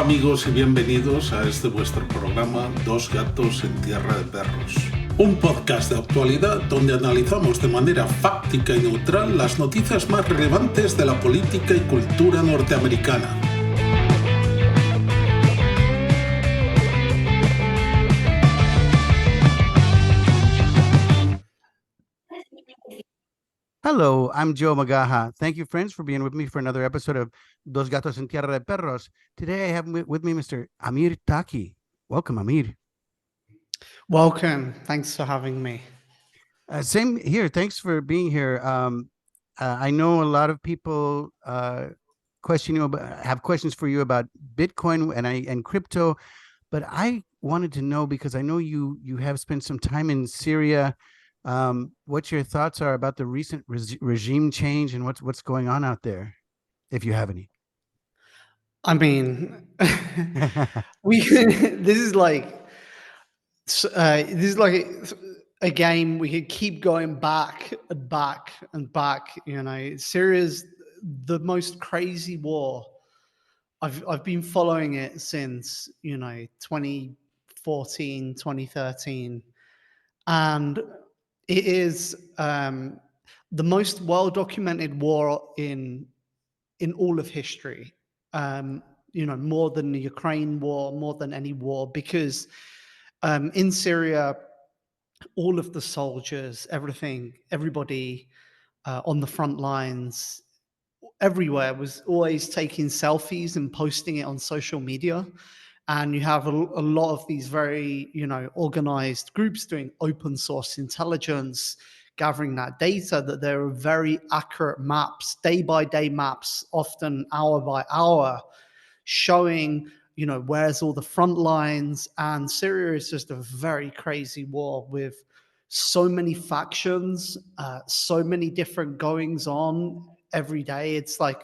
amigos y bienvenidos a este vuestro programa Dos gatos en tierra de perros. Un podcast de actualidad donde analizamos de manera fáctica y neutral las noticias más relevantes de la política y cultura norteamericana. Hello, I'm Joe Magaja. Thank you, friends, for being with me for another episode of Dos Gatos en Tierra de Perros. Today I have with me Mr. Amir Taaki. Welcome, Amir. Welcome. Thanks for having me. Same here. Thanks for being here. I know a lot of people have questions for you about Bitcoin and crypto, but I wanted to know, because I know you have spent some time in Syria, what your thoughts are about the recent regime change and what's going on out there, if you have any. I mean, this is like a game we could keep going back and back and back. You know, Syria's the most crazy war. I've been following it since 2014, 2013, and it is the most well-documented war in all of history. More than the Ukraine war, more than any war, because in Syria, all of the soldiers, everybody on the front lines, everywhere was always taking selfies and posting it on social media. And you have a lot of these very, organized groups doing open source intelligence, gathering that data, that there are very accurate maps, day by day maps, often hour by hour, showing, where's all the front lines. And Syria is just a very crazy war with so many factions, so many different goings on every day. It's like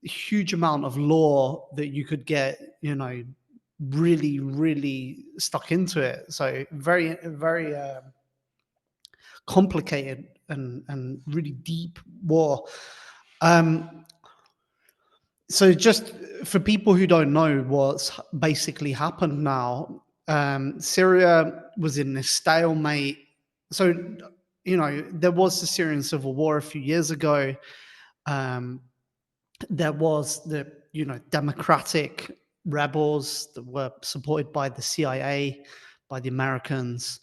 a huge amount of lore that you could get, really, really stuck into it. So very, very complicated and really deep war. So just for people who don't know what's basically happened now, Syria was in a stalemate. So, there was the Syrian civil war a few years ago. There was the, democratic rebels that were supported by the CIA, by the Americans,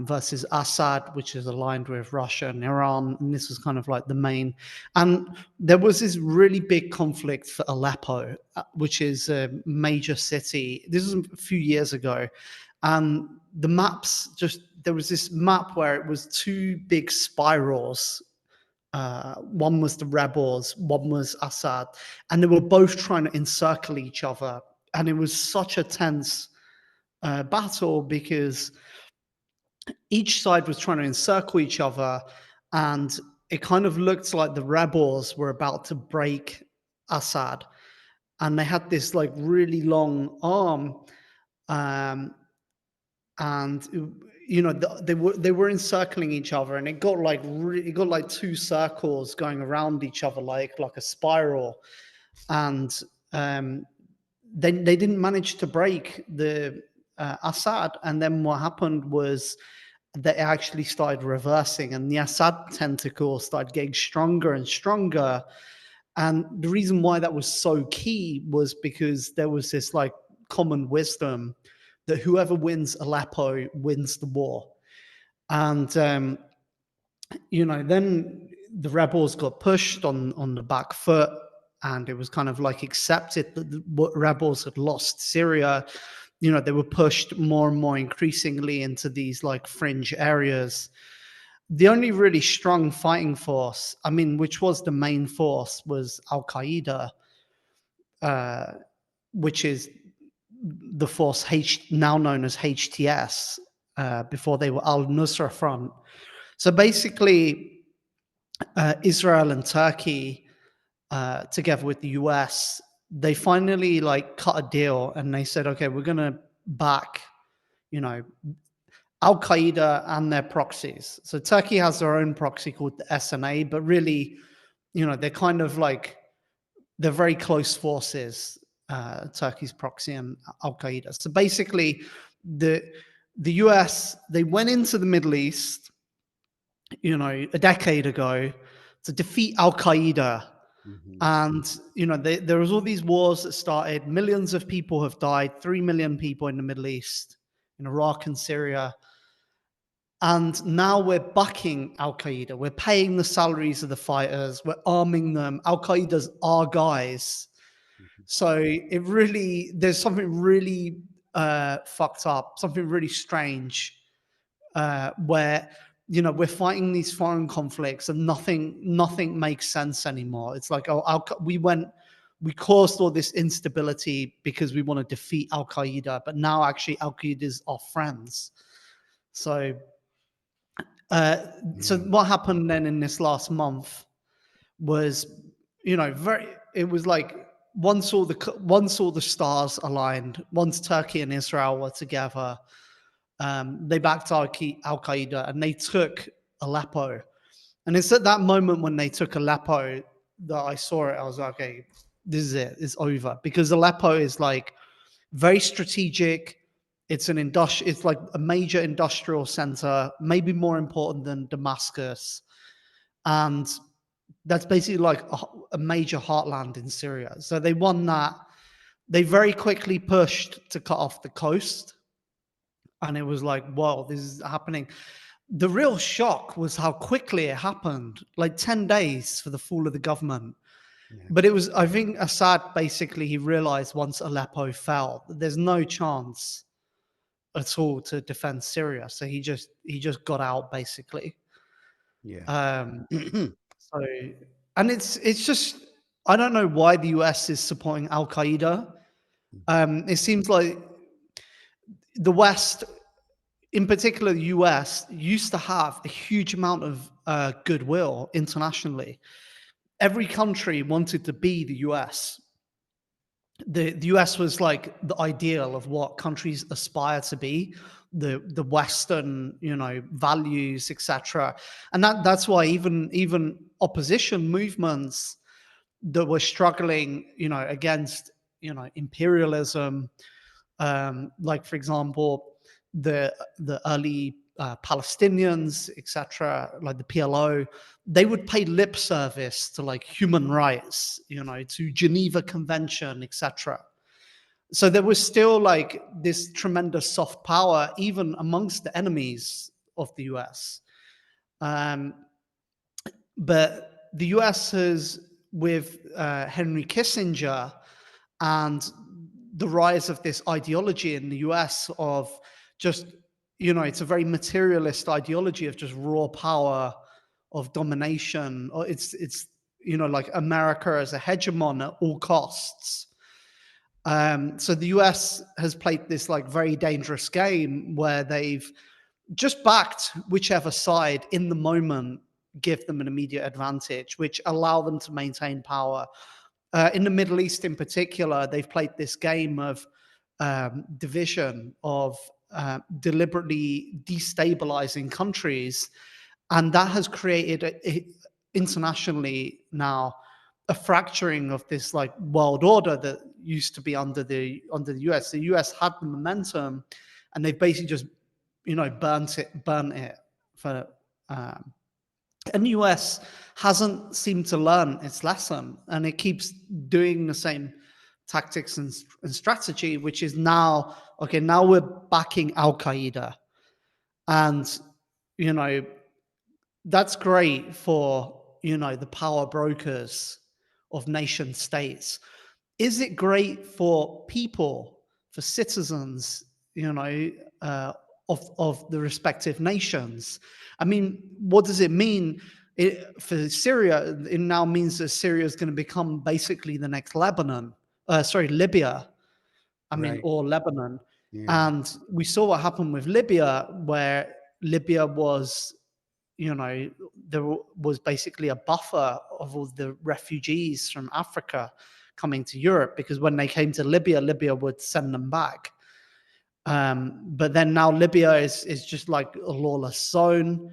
versus Assad, which is aligned with Russia and Iran. And this was kind of like the main. And there was this really big conflict for Aleppo, which is a major city. This was a few years ago. And the maps, there was this map where it was two big spirals. One was the rebels, one was Assad, and they were both trying to encircle each other. And it was such a tense battle, because each side was trying to encircle each other, and it kind of looked like the rebels were about to break Assad. And they had this like really long arm, and they were encircling each other, and it got like two circles going around each other like a spiral. And they didn't manage to break the Assad. And then what happened was they actually started reversing, and the Assad tentacle started getting stronger and stronger. And the reason why that was so key was because there was this like common wisdom that whoever wins Aleppo wins the war. And, then the rebels got pushed on the back foot, and it was kind of like accepted that the rebels had lost Syria. They were pushed more and more increasingly into these like fringe areas. The only really strong fighting force, which was the main force, was Al-Qaeda, which is the force now known as HTS. Before they were Al-Nusra Front. So basically, Israel and Turkey, together with the US, they finally like cut a deal, and they said, okay, we're going to back, Al-Qaeda and their proxies. So Turkey has their own proxy called the SNA, but really, they're kind of like, they're very close forces. Turkey's proxy and Al Qaeda. So basically, the US, they went into the Middle East, a decade ago to defeat Al Qaeda. And there was all these wars that started. Millions of people have died. 3 million people in the Middle East, in Iraq and Syria. And now we're bucking Al Qaeda. We're paying the salaries of the fighters. We're arming them. Al Qaeda's our guys. So there's something really fucked up, something really strange, where we're fighting these foreign conflicts and nothing makes sense anymore. It's like, we caused all this instability because we want to defeat Al Qaeda, but now actually Al Qaeda is our friends. So so what happened then in this last month was, it was like once all the stars aligned, once Turkey and Israel were together, they backed Al Qaeda and they took Aleppo. And it's at that moment when they took Aleppo that I saw it. I was like, okay, this is it. It's over. Because Aleppo is like very strategic. It's it's like a major industrial center, maybe more important than Damascus. And that's basically like a major heartland in Syria. So they won that. They very quickly pushed to cut off the coast. And it was like, whoa, this is happening. The real shock was how quickly it happened, like 10 days for the fall of the government. Yeah. But it was, I think Assad, basically, he realized once Aleppo fell, there's no chance at all to defend Syria. So he just got out, basically. Yeah. So, and it's just, I don't know why the US is supporting Al Qaeda. It seems like the West, in particular the US, used to have a huge amount of goodwill internationally. Every country wanted to be the US. The US was like the ideal of what countries aspire to be, the Western, values, etc. And that's why even opposition movements that were struggling, against, imperialism, like, for example, the early Palestinians, etc., like the PLO, they would pay lip service to like human rights, to Geneva Convention, etc. So there was still like this tremendous soft power even amongst the enemies of the US. But the US has, with Henry Kissinger and the rise of this ideology in the US of just, it's a very materialist ideology of just raw power, of domination, or it's like America as a hegemon at all costs. So the US has played this like very dangerous game where they've just backed whichever side in the moment give them an immediate advantage, which allow them to maintain power. In the Middle East in particular, they've played this game of division, of deliberately destabilizing countries. And that has created internationally now a fracturing of this like world order that used to be under the US. The US had the momentum and they've basically just, burnt it for and the US hasn't seemed to learn its lesson, and it keeps doing the same tactics and strategy, which is now we're backing Al Qaeda. And, that's great for, the power brokers of nation states. Is it great for people, for citizens, of the respective nations? I mean, what does it mean for Syria? It now means that Syria is going to become basically the next Libya. Or Lebanon. Yeah. And we saw what happened with Libya, where Libya was, there was basically a buffer of all the refugees from Africa coming to Europe, because when they came to Libya, Libya would send them back. But then now Libya is just like a lawless zone.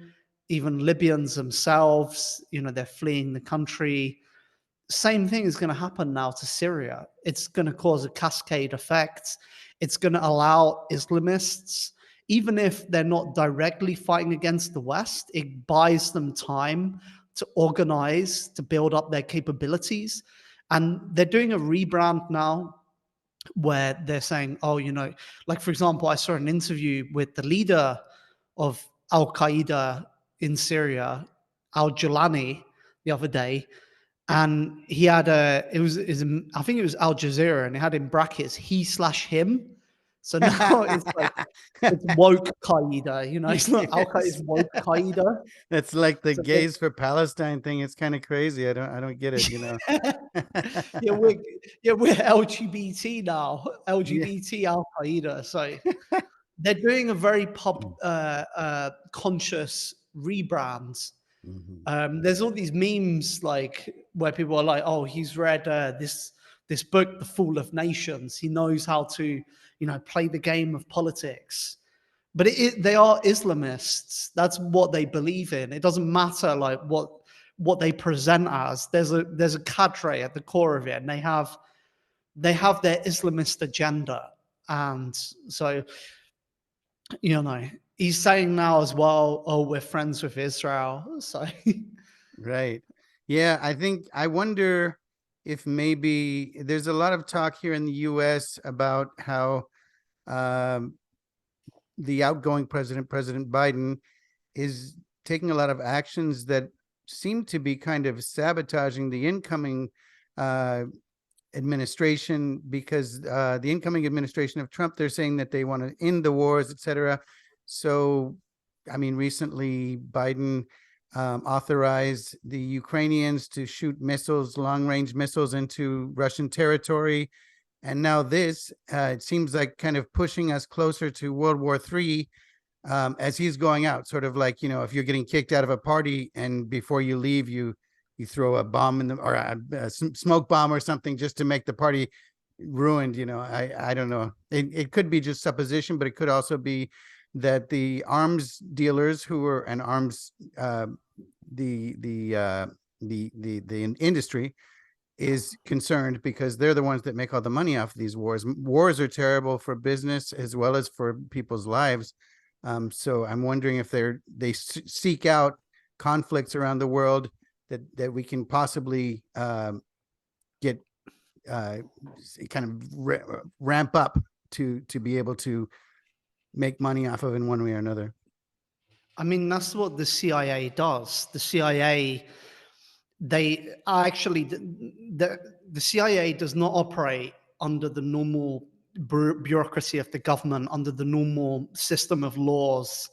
Even Libyans themselves, they're fleeing the country. same thing is going to happen now to Syria. It's going to cause a cascade effect. It's going to allow Islamists, even if they're not directly fighting against the West, it buys them time to organize, to build up their capabilities. And they're doing a rebrand now where they're saying, oh, like, for example, I saw an interview with the leader of Al Qaeda in Syria, Al Jilani, the other day. And he had I think it was Al Jazeera, and it had in brackets, he/him. So now it's like, it's woke Qaeda, it's not Al Qaeda, it's woke Qaeda. That's like the So gays for Palestine thing. It's kind of crazy. I don't get it, yeah, we're LGBT now, Yeah. LGBT Al Qaeda. So they're doing a very conscious rebrand. There's all these memes like where people are like, "Oh, he's read this book, The Fall of Nations. He knows how to, play the game of politics." But they are Islamists. That's what they believe in. It doesn't matter like what they present as. There's a cadre at the core of it, and they have their Islamist agenda. And so, he's saying now as well, oh, we're friends with Israel. So Right. Yeah, I wonder if maybe there's a lot of talk here in the US about how the outgoing president, President Biden, is taking a lot of actions that seem to be kind of sabotaging the incoming administration, because the incoming administration of Trump, they're saying that they want to end the wars, etc. So, I mean, recently Biden authorized the Ukrainians to shoot missiles, long-range missiles into Russian territory. And now this, it seems like kind of pushing us closer to World War III as he's going out, sort of like, if you're getting kicked out of a party and before you leave, you throw a bomb or a smoke bomb or something just to make the party ruined. I don't know. It could be just supposition, but it could also be that the arms dealers who are and arms the industry is concerned because they're the ones that make all the money off of these wars. Wars are terrible for business as well as for people's lives. So I'm wondering if they seek out conflicts around the world that we can possibly get kind of ramp up to be able to make money off of in one way or another. I mean, that's what the CIA does. The CIA, they actually, the CIA does not operate under the normal bureaucracy of the government, under the normal system of laws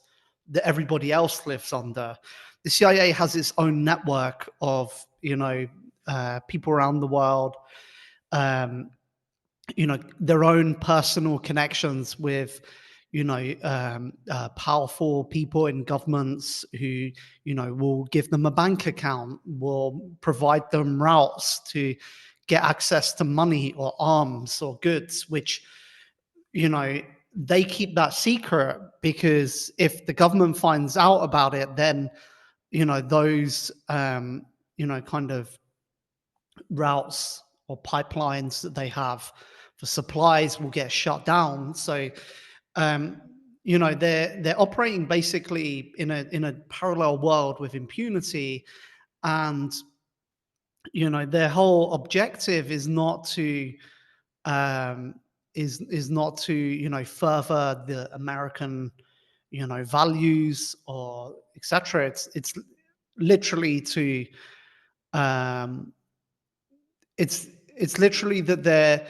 that everybody else lives under. The CIA has its own network of, people around the world, their own personal connections with, powerful people in governments who, will give them a bank account, will provide them routes to get access to money or arms or goods, which, they keep that secret, because if the government finds out about it, then, those, kind of routes or pipelines that they have for supplies will get shut down. So, they're operating basically in a parallel world with impunity, and their whole objective is not to is not to further the American values or etc. It's literally to it's literally that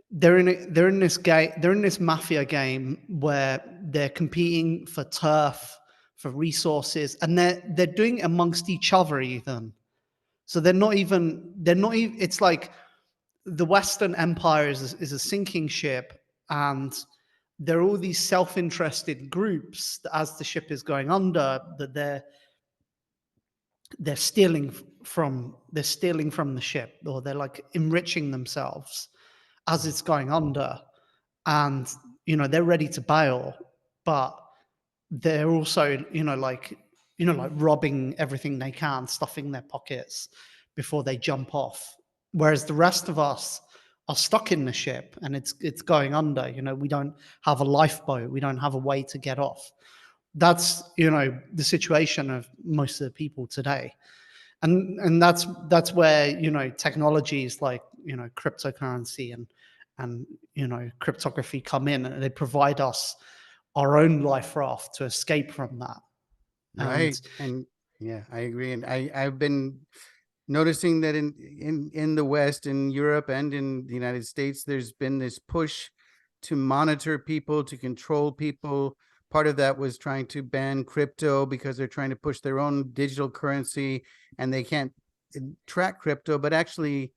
they're in this game, they're in this mafia game where they're competing for turf, for resources, and they're doing it amongst each other even. So they're not even it's like the Western Empire is a sinking ship, and there are all these self-interested groups that, as the ship is going under, that they're stealing from the ship, or they're like enriching themselves as it's going under, and they're ready to bail, but they're also like robbing everything they can, stuffing their pockets before they jump off. whereas the rest of us are stuck in the ship and it's going under. We don't have a lifeboat, we don't have a way to get off. That's the situation of most of the people today, and that's where technologies like cryptocurrency and cryptography come in, and they provide us our own life raft to escape from that. Right. And yeah, I agree. And I've been noticing that in the West, in Europe, and in the United States, there's been this push to monitor people, to control people. Part of that was trying to ban crypto because they're trying to push their own digital currency, and they can't track crypto. But actually,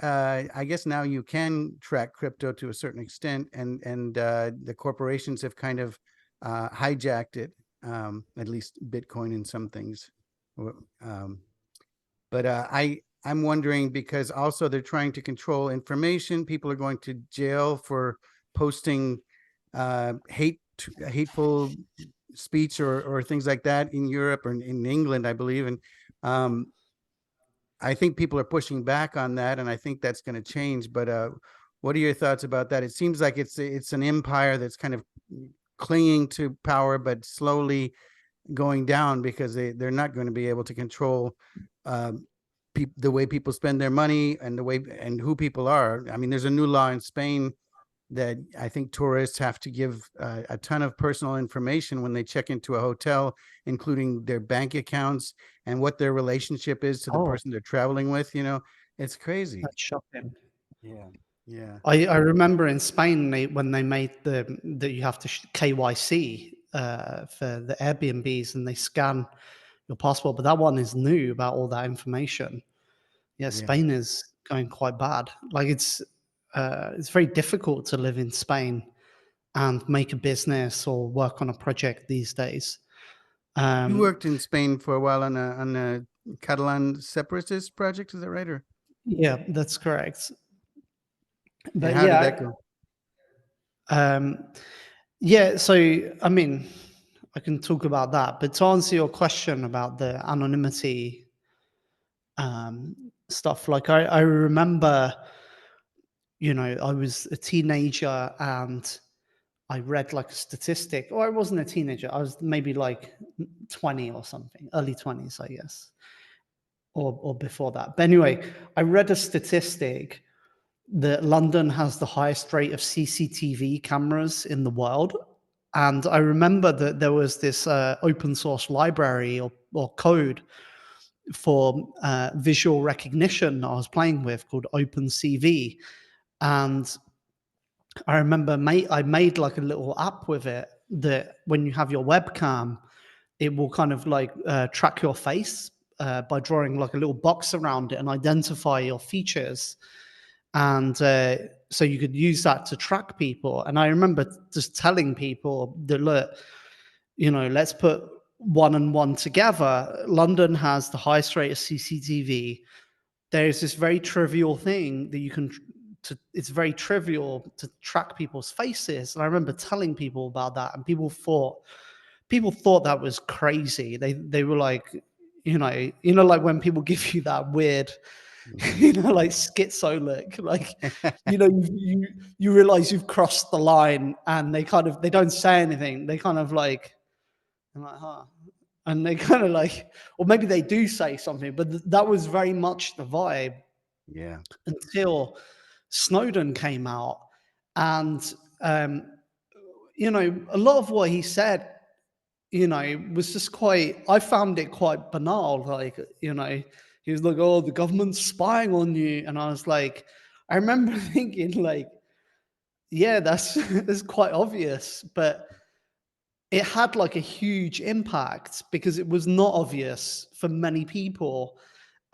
I guess now you can track crypto to a certain extent, and the corporations have kind of hijacked it, at least Bitcoin in some things. But I'm wondering, because also they're trying to control information. People are going to jail for posting hateful speech or things like that in Europe or in England, I believe. And I think people are pushing back on that, and I think that's going to change. But what are your thoughts about that? It seems like it's an empire that's kind of clinging to power, but slowly going down because they're not going to be able to control the way people spend their money and the way and who people are. I mean, there's a new law in Spain that I think tourists have to give a ton of personal information when they check into a hotel, including their bank accounts and what their relationship is to the person they're traveling with. It's crazy. That's shocking. Yeah. I remember in Spain when they made that you have to KYC for the Airbnbs, and they scan your passport, but that one is new about all that information. Yeah, Spain is going quite bad. Like it's very difficult to live in Spain and make a business or work on a project these days. You worked in Spain for a while on a Catalan separatist project, is that right? Or yeah, that's correct. But how did that go? Yeah, so I mean, I can talk about that, but to answer your question about the anonymity stuff, like I remember, I was a teenager and I read like a statistic, or I wasn't a teenager, I was maybe like 20 or something, early 20s, I guess, or before that. But anyway, I read a statistic that London has the highest rate of CCTV cameras in the world. And I remember that there was this open source library or code for visual recognition I was playing with called OpenCV. And I remember I made like a little app with it that when you have your webcam, it will kind of like track your face by drawing like a little box around it and identify your features. And so you could use that to track people. And I remember just telling people that, look, let's put one and one together. London has the highest rate of CCTV. There's this very trivial thing that it's very trivial to track people's faces. And I remember telling people about that, and people thought that was crazy. They were like, like when people give you that weird, like schizo look, like, you realize you've crossed the line, and they don't say anything. They kind of like, I'm like, huh. And they kind of like, or maybe they do say something, but that was very much the vibe. Yeah. Until Snowden came out, and a lot of what he said, was just I found it quite banal. Like, he was like, oh, the government's spying on you. And I was like, I remember thinking like, yeah, that's quite obvious, but it had like a huge impact because it was not obvious for many people.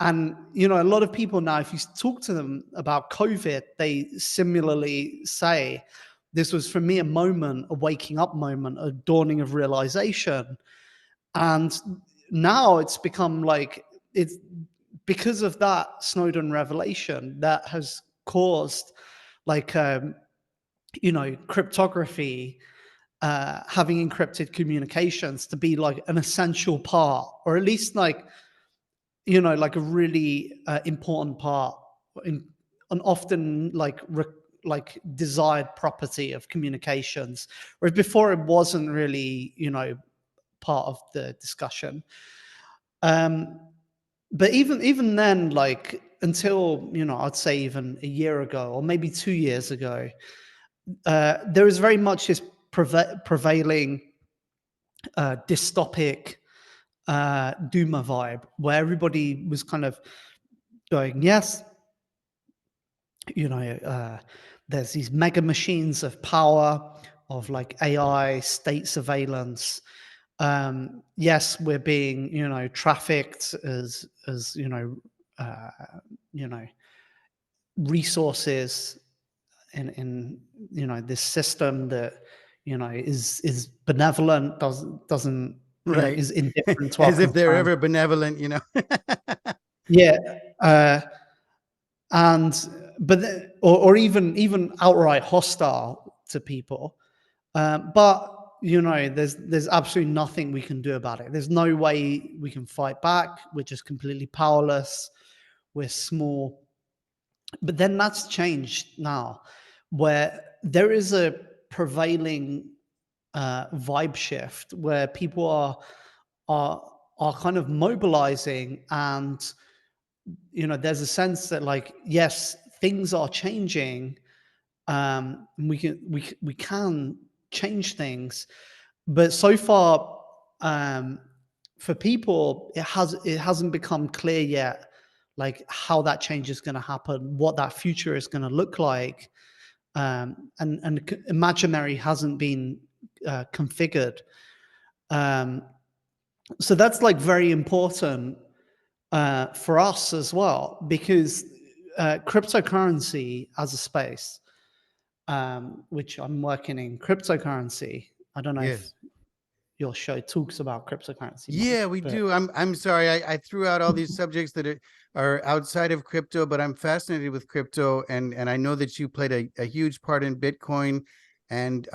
And, a lot of people now, if you talk to them about COVID, they similarly say, this was for me a waking up moment, a dawning of realization. And now it's become like, it's because of that Snowden revelation that has caused like, cryptography, having encrypted communications to be like an essential part, or at least like, like a really important part an often like desired property of communications, whereas before it wasn't really, part of the discussion. But even then, like until I'd say even a year ago or maybe 2 years ago, there was very much this prevailing dystopic doomer vibe where everybody was kind of going, yes, there's these mega machines of power, of like AI, state surveillance. Yes, we're being, trafficked as uh, resources in this system that is benevolent, doesn't Right. is indifferent to our As if they're concerns. ever benevolent, Yeah, or even outright hostile to people. But there's absolutely nothing we can do about it. There's no way we can fight back. We're just completely powerless. We're small. But then that's changed now, where there is a prevailing vibe shift where people are kind of mobilizing, and there's a sense that, like, yes, things are changing. We can change things, but so far, for people, it hasn't become clear yet, like how that change is going to happen, what that future is going to look like, and imaginary hasn't been configured. So that's like very important for us as well, because cryptocurrency as a space, which I'm working in cryptocurrency. I don't know if Yes. your show talks about cryptocurrency Yeah, much, we but do. I'm sorry. I threw out all these subjects that are outside of crypto, but I'm fascinated with crypto, and I know that you played a huge part in Bitcoin, and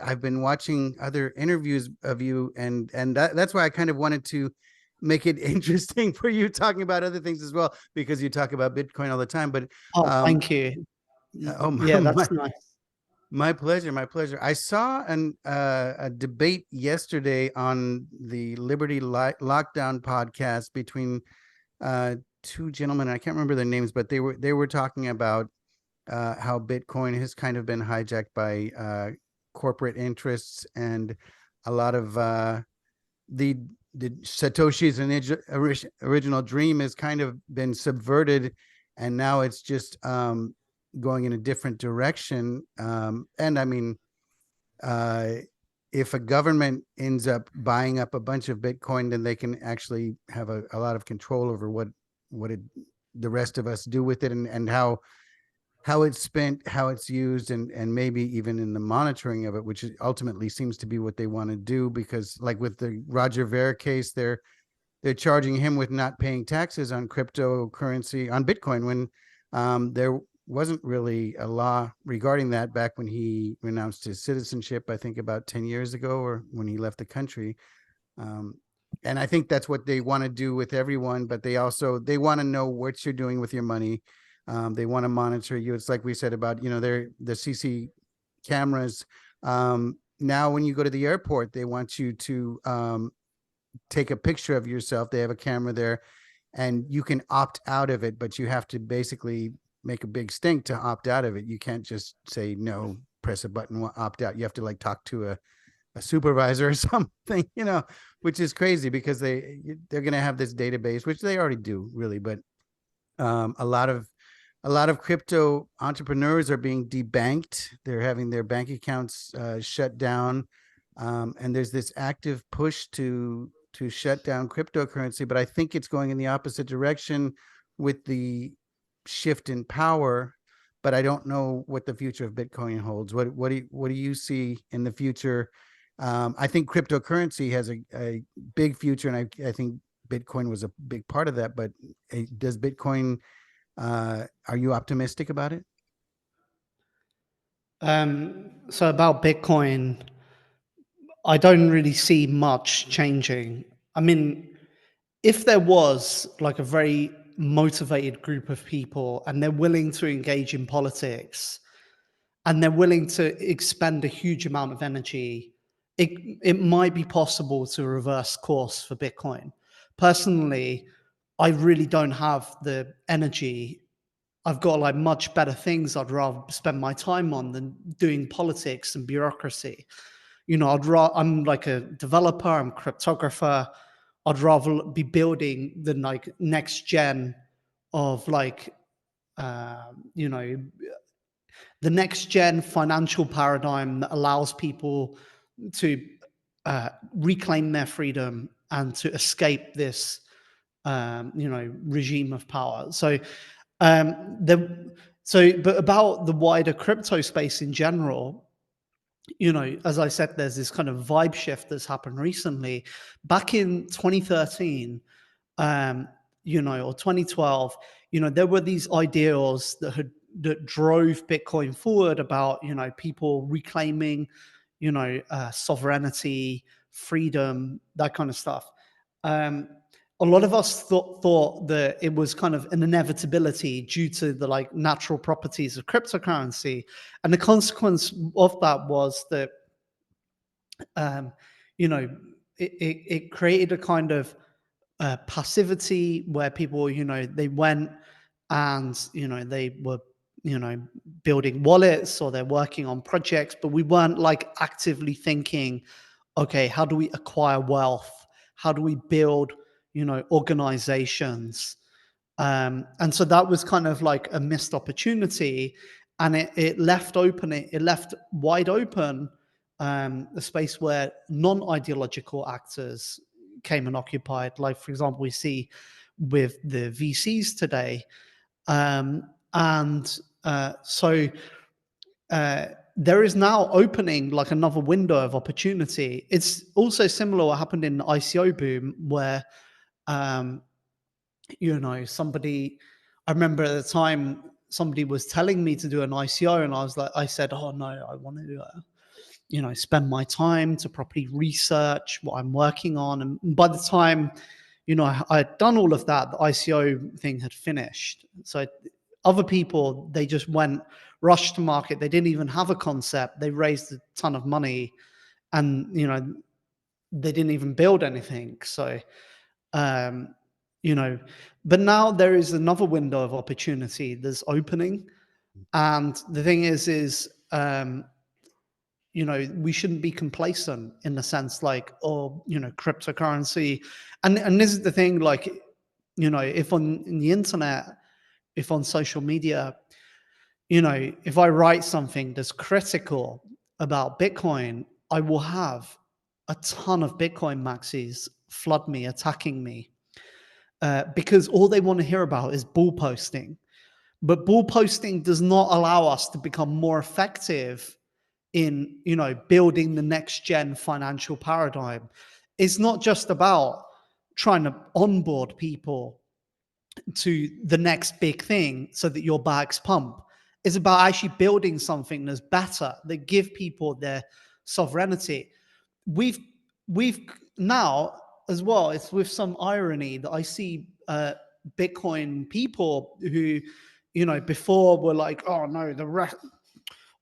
I've been watching other interviews of you, and that's why I kind of wanted to make it interesting for you talking about other things as well, because you talk about Bitcoin all the time. But thank you. oh Yeah, that's nice. My pleasure. My pleasure. I saw a debate yesterday on the Liberty Lockdown podcast between two gentlemen. I can't remember their names, but they were talking about how Bitcoin has kind of been hijacked by corporate interests, and a lot of the Satoshi's original dream has kind of been subverted, and now it's just going in a different direction. And I mean, if a government ends up buying up a bunch of Bitcoin, then they can actually have a lot of control over what the rest of us do with it, and how it's spent, how it's used, and maybe even in the monitoring of it, which ultimately seems to be what they want to do. Because like with the Roger Ver case, they're charging him with not paying taxes on cryptocurrency, on Bitcoin, when there wasn't really a law regarding that back when he renounced his citizenship, I think about 10 years ago, or when he left the country. And I think that's what they want to do with everyone, but they want to know what you're doing with your money. They want to monitor you. It's like we said about, the CC cameras. Now, when you go to the airport, they want you to take a picture of yourself. They have a camera there, and you can opt out of it, but you have to basically make a big stink to opt out of it. You can't just say no, press a button, opt out. You have to like talk to a supervisor or something, which is crazy, because they're going to have this database, which they already do, really. But a lot of crypto entrepreneurs are being debanked. They're having their bank accounts shut down, and there's this active push to shut down cryptocurrency. But I think it's going in the opposite direction with the shift in power. But I don't know what the future of Bitcoin holds. What do you see in the future? I think cryptocurrency has a big future, and I think Bitcoin was a big part of that. But does Bitcoin? Are you optimistic about it? So about Bitcoin, I don't really see much changing. I mean, if there was like a very motivated group of people and they're willing to engage in politics and they're willing to expend a huge amount of energy, it might be possible to reverse course for Bitcoin. Personally, I really don't have the energy. I've got like much better things I'd rather spend my time on than doing politics and bureaucracy. You know, I'm like a developer, I'm a cryptographer. I'd rather be building the like next gen of like, you know, the next gen financial paradigm that allows people to reclaim their freedom and to escape this, you know, regime of power. So, but about the wider crypto space in general, you know, as I said, there's this kind of vibe shift that's happened recently. Back in 2013, you know, or 2012, you know, there were these ideals that drove Bitcoin forward about, you know, people reclaiming, you know, sovereignty, freedom, that kind of stuff. A lot of us thought that it was kind of an inevitability due to the like natural properties of cryptocurrency, and the consequence of that was that, you know, it created a kind of passivity where people, you know, they went and, you know, they were, you know, building wallets or they're working on projects, but we weren't like actively thinking, okay, how do we acquire wealth? How do we build, you know, organizations? And so that was kind of like a missed opportunity, and it left wide open a space where non-ideological actors came and occupied. Like, for example, we see with the VCs today. There is now opening like another window of opportunity. It's also similar what happened in the ICO boom where, you know, I remember at the time somebody was telling me to do an ICO and I said, oh no, I want to, you know, spend my time to properly research what I'm working on. And by the time, you know, I had done all of that, the ICO thing had finished. So other people, they just rushed to market. They didn't even have a concept. They raised a ton of money and, you know, they didn't even build anything. So, you know, but now there is another window of opportunity that's opening. And the thing is, you know, we shouldn't be complacent in the sense like, oh, you know, cryptocurrency. And this is the thing, like, you know, if on the internet, if on social media, you know, if I write something that's critical about Bitcoin, I will have a ton of Bitcoin maxis flood me, attacking me, because all they want to hear about is bull posting. But bull posting does not allow us to become more effective in, you know, building the next gen financial paradigm. It's not just about trying to onboard people to the next big thing so that your bags pump. It's about actually building something that's better, that give people their sovereignty. We've now as well, it's with some irony that I see Bitcoin people who, you know, before were like, oh no, the rest,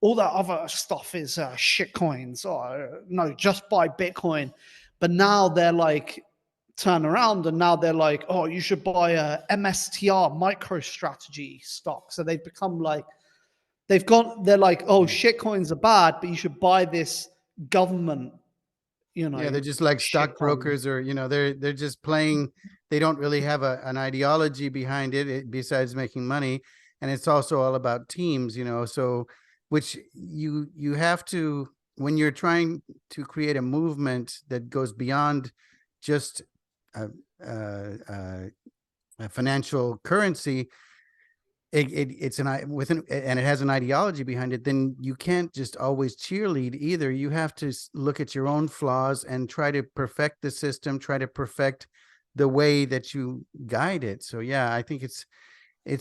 all that other stuff is shit coins. Oh, no, just buy Bitcoin. But now they're like, turn around and now they're like, oh, you should buy a MSTR MicroStrategy stock. So they've become like, they're like, oh, shit coins are bad, but you should buy this government, you know. Yeah, they're just like stockbrokers, or, you know, they're just playing. They don't really have an ideology behind it besides making money. And it's also all about teams, you know, so which you have to, when you're trying to create a movement that goes beyond just a financial currency, it's and it has an ideology behind it, then you can't just always cheerlead either. You have to look at your own flaws and try to perfect the system, try to perfect the way that you guide it. So yeah, I think it's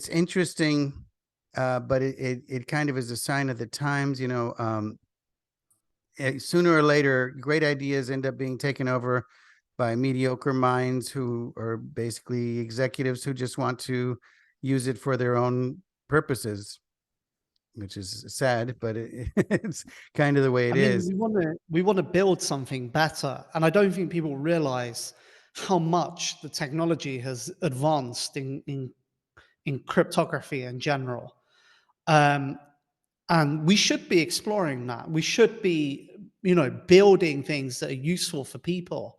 interesting, but it kind of is a sign of the times, you know. Sooner or later, great ideas end up being taken over by mediocre minds who are basically executives who just want to use it for their own purposes, which is sad, but it's kind of the way it is. We want to build something better, and I don't think people realize how much the technology has advanced in cryptography in general. And we should be exploring that. We should be, building things that are useful for people.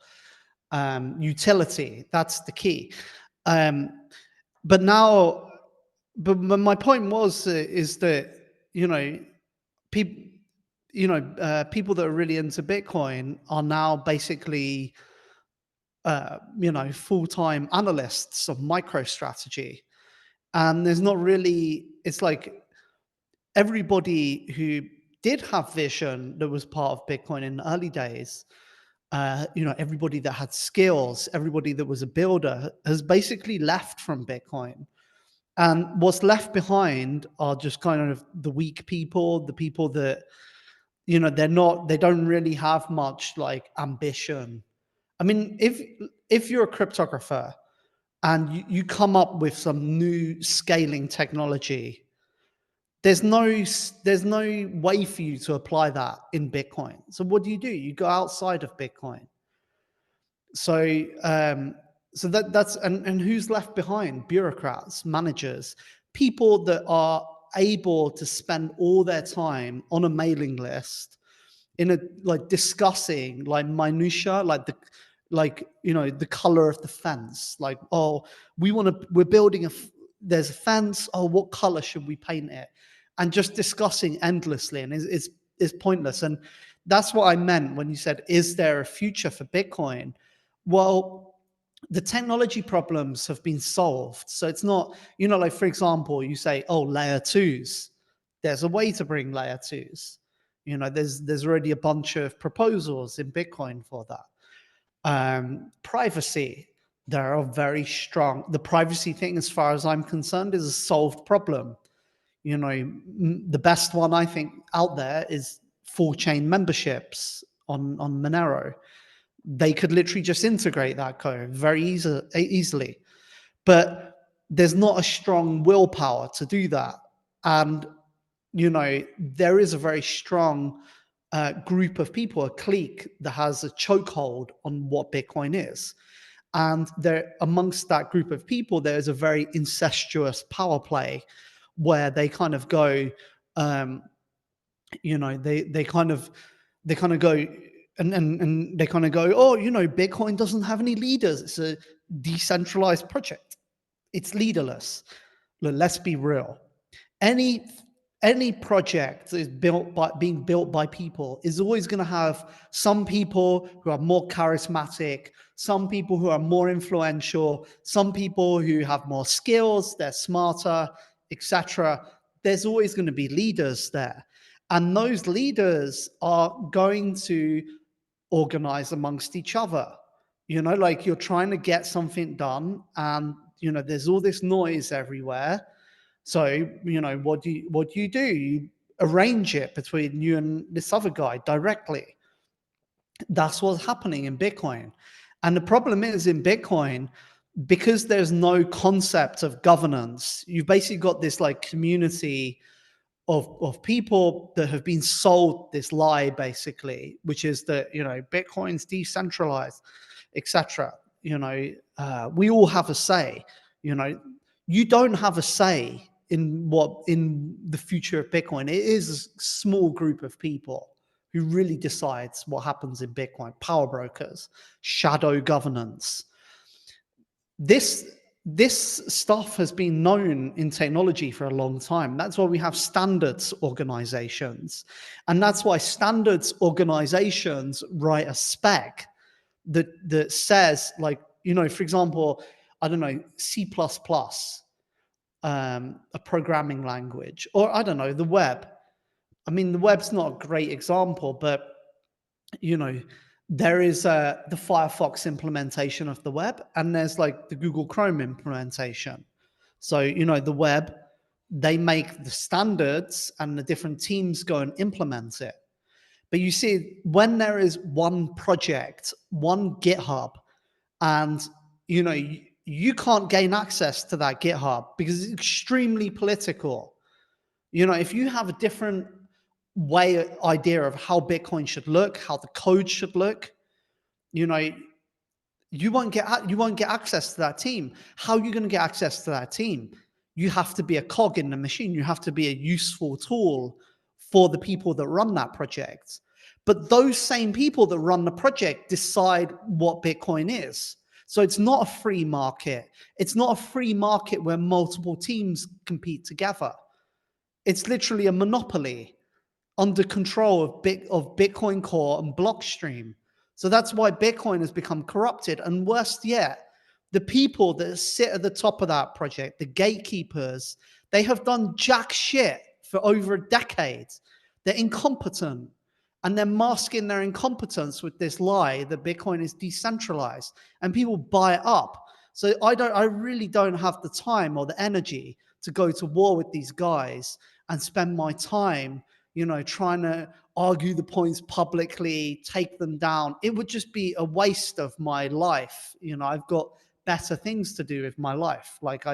Utility, that's the key. But now, but my point was is that people, people that are really into Bitcoin are now basically, full-time analysts of MicroStrategy, and there's not really. It's like everybody who did have vision that was part of Bitcoin in the early days, everybody that had skills, everybody that was a builder has basically left from Bitcoin. And what's left behind are just kind of the weak people, the people that, they don't really have much like ambition. I mean, if you're a cryptographer and you come up with some new scaling technology, there's no way for you to apply that in Bitcoin. So what do? You go outside of Bitcoin. So that's and who's left behind? Bureaucrats, managers, people that are able to spend all their time on a mailing list in a discussing minutia, the color of the fence. Like, oh, we're building there's a fence. Oh, what color should we paint it? And just discussing endlessly, and is pointless. And that's what I meant when you said, is there a future for Bitcoin? Well, the technology problems have been solved. So it's not, for example, you say, oh, layer twos. There's a way to bring layer twos. There's already a bunch of proposals in Bitcoin for that. Privacy, there are very strong. The privacy thing, as far as I'm concerned, is a solved problem. The best one I think out there is full chain memberships on Monero. They could literally just integrate that code very easily, but there's not a strong willpower to do that. And there is a very strong group of people, a clique that has a chokehold on what Bitcoin is. And there, amongst that group of people, there's a very incestuous power play where they kind of go, they kind of go and they kind of go, oh, Bitcoin doesn't have any leaders. It's a decentralized project. It's leaderless. Look, let's be real. Any project that is being built by people is always going to have some people who are more charismatic, some people who are more influential, some people who have more skills, they're smarter, etc. There's always going to be leaders there. And those leaders are going to organize amongst each other. You're trying to get something done and, there's all this noise everywhere. So, what do you do? You arrange it between you and this other guy directly. That's what's happening in Bitcoin. And the problem is in Bitcoin, because there's no concept of governance, you've basically got this community of people that have been sold this lie, basically, which is that, Bitcoin's decentralized, etc. We all have a say. You don't have a say in the future of Bitcoin. It is a small group of people who really decides what happens in Bitcoin. Power brokers, shadow governance. This stuff has been known in technology for a long time. That's why we have standards organizations. And that's why standards organizations write a spec that says, for example, I don't know, C++, a programming language, or I don't know, the web. I mean, the web's not a great example, but, there is the Firefox implementation of the web, and there's the Google Chrome implementation. So, the web, they make the standards and the different teams go and implement it. But you see, when there is one project, one GitHub And, you can't gain access to that GitHub because it's extremely political. If you have a different idea of how Bitcoin should look, how the code should look, you won't get access to that team. How are you going to get access to that team? You have to be a cog in the machine. You have to be a useful tool for the people that run that project. But those same people that run the project decide what Bitcoin is. So it's not a free market. It's not a free market where multiple teams compete together. It's literally a monopoly under control of Bitcoin Core and Blockstream. So that's why Bitcoin has become corrupted. And worse yet, the people that sit at the top of that project, the gatekeepers, they have done jack shit for over a decade. They're incompetent. And they're masking their incompetence with this lie that Bitcoin is decentralized, and people buy it up. So I really don't have the time or the energy to go to war with these guys and spend my time, trying to argue the points publicly, take them down. It would just be a waste of my life. I've got better things to do with my life. Like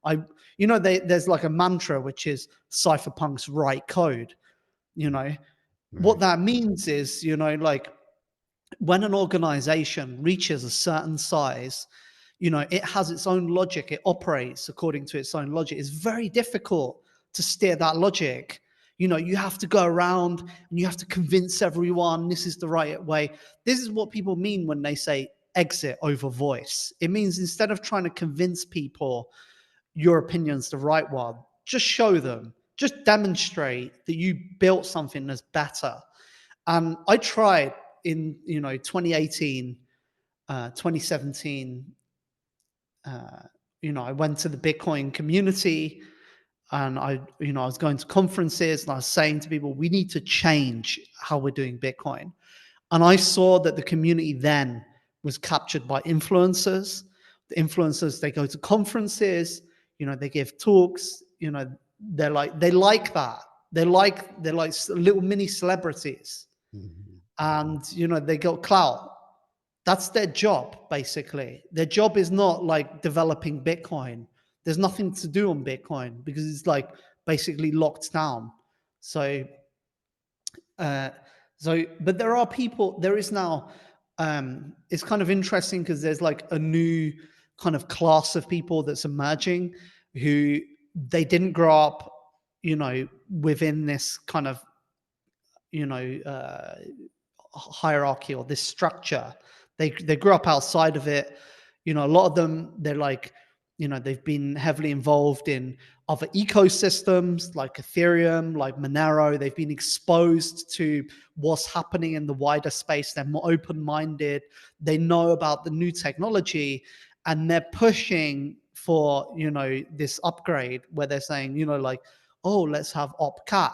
there's like a mantra, which is cypherpunks write code, What that means is, like when an organization reaches a certain size, it has its own logic. It operates according to its own logic. It's very difficult to steer that logic. You have to go around and you have to convince everyone this is the right way. This is what people mean when they say exit over voice. It means instead of trying to convince people your opinion's the right one, just show them. Just demonstrate that you built something that's better. And I tried in 2018, 2017. I went to the Bitcoin community, and I was going to conferences, and I was saying to people, we need to change how we're doing Bitcoin. And I saw that the community then was captured by influencers. The influencers, they go to conferences, they give talks, they like that. They're like little mini celebrities. Mhm. And, they got clout. That's their job, basically. Their job is not like developing Bitcoin. There's nothing to do on Bitcoin because it's like basically locked down. But there are people, there is now, it's kind of interesting because there's like a new kind of class of people that's emerging who they didn't grow up, within this kind of, hierarchy or this structure. They grew up outside of it. A lot of them, they're like, they've been heavily involved in other ecosystems like Ethereum, like Monero. They've been exposed to what's happening in the wider space. They're more open-minded. They know about the new technology, and they're pushing for, this upgrade where they're saying, like, oh, let's have OpCat.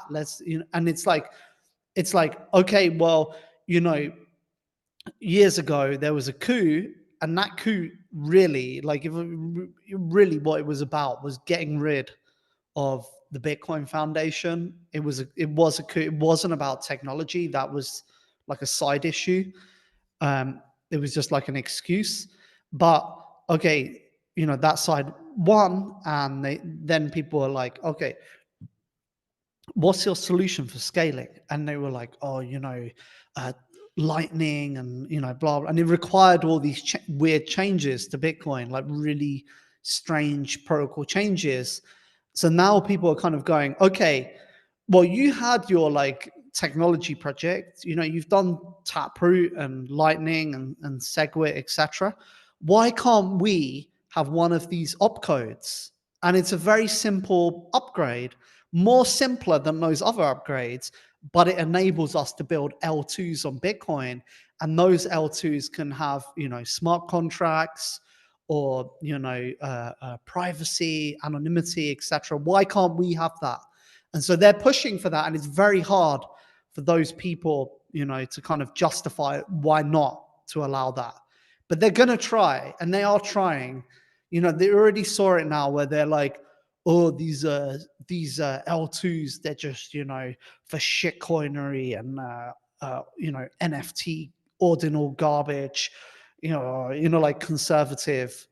And it's like, okay, well, years ago there was a coup, and that coup really, like, really what it was about was getting rid of the Bitcoin Foundation. It was a coup. It wasn't about technology. That was like a side issue. It was just like an excuse. But okay, that side won, and then people are like, okay, what's your solution for scaling? And they were like, oh, Lightning and, blah, blah. And it required all these weird changes to Bitcoin, like really strange protocol changes. So now people are kind of going, okay, well, you had your like technology project, you've done Taproot and Lightning and SegWit, etc. Why can't we have one of these opcodes? And it's a very simple upgrade, more simpler than those other upgrades, but it enables us to build L2s on Bitcoin. And those L2s can have, smart contracts or, privacy, anonymity, etc. Why can't we have that? And so they're pushing for that. And it's very hard for those people, to kind of justify why not to allow that. But they're going to try, and they are trying. They already saw it now where they're like, oh, these L2s, they're just, for shitcoinery and, NFT ordinal garbage. like conservative,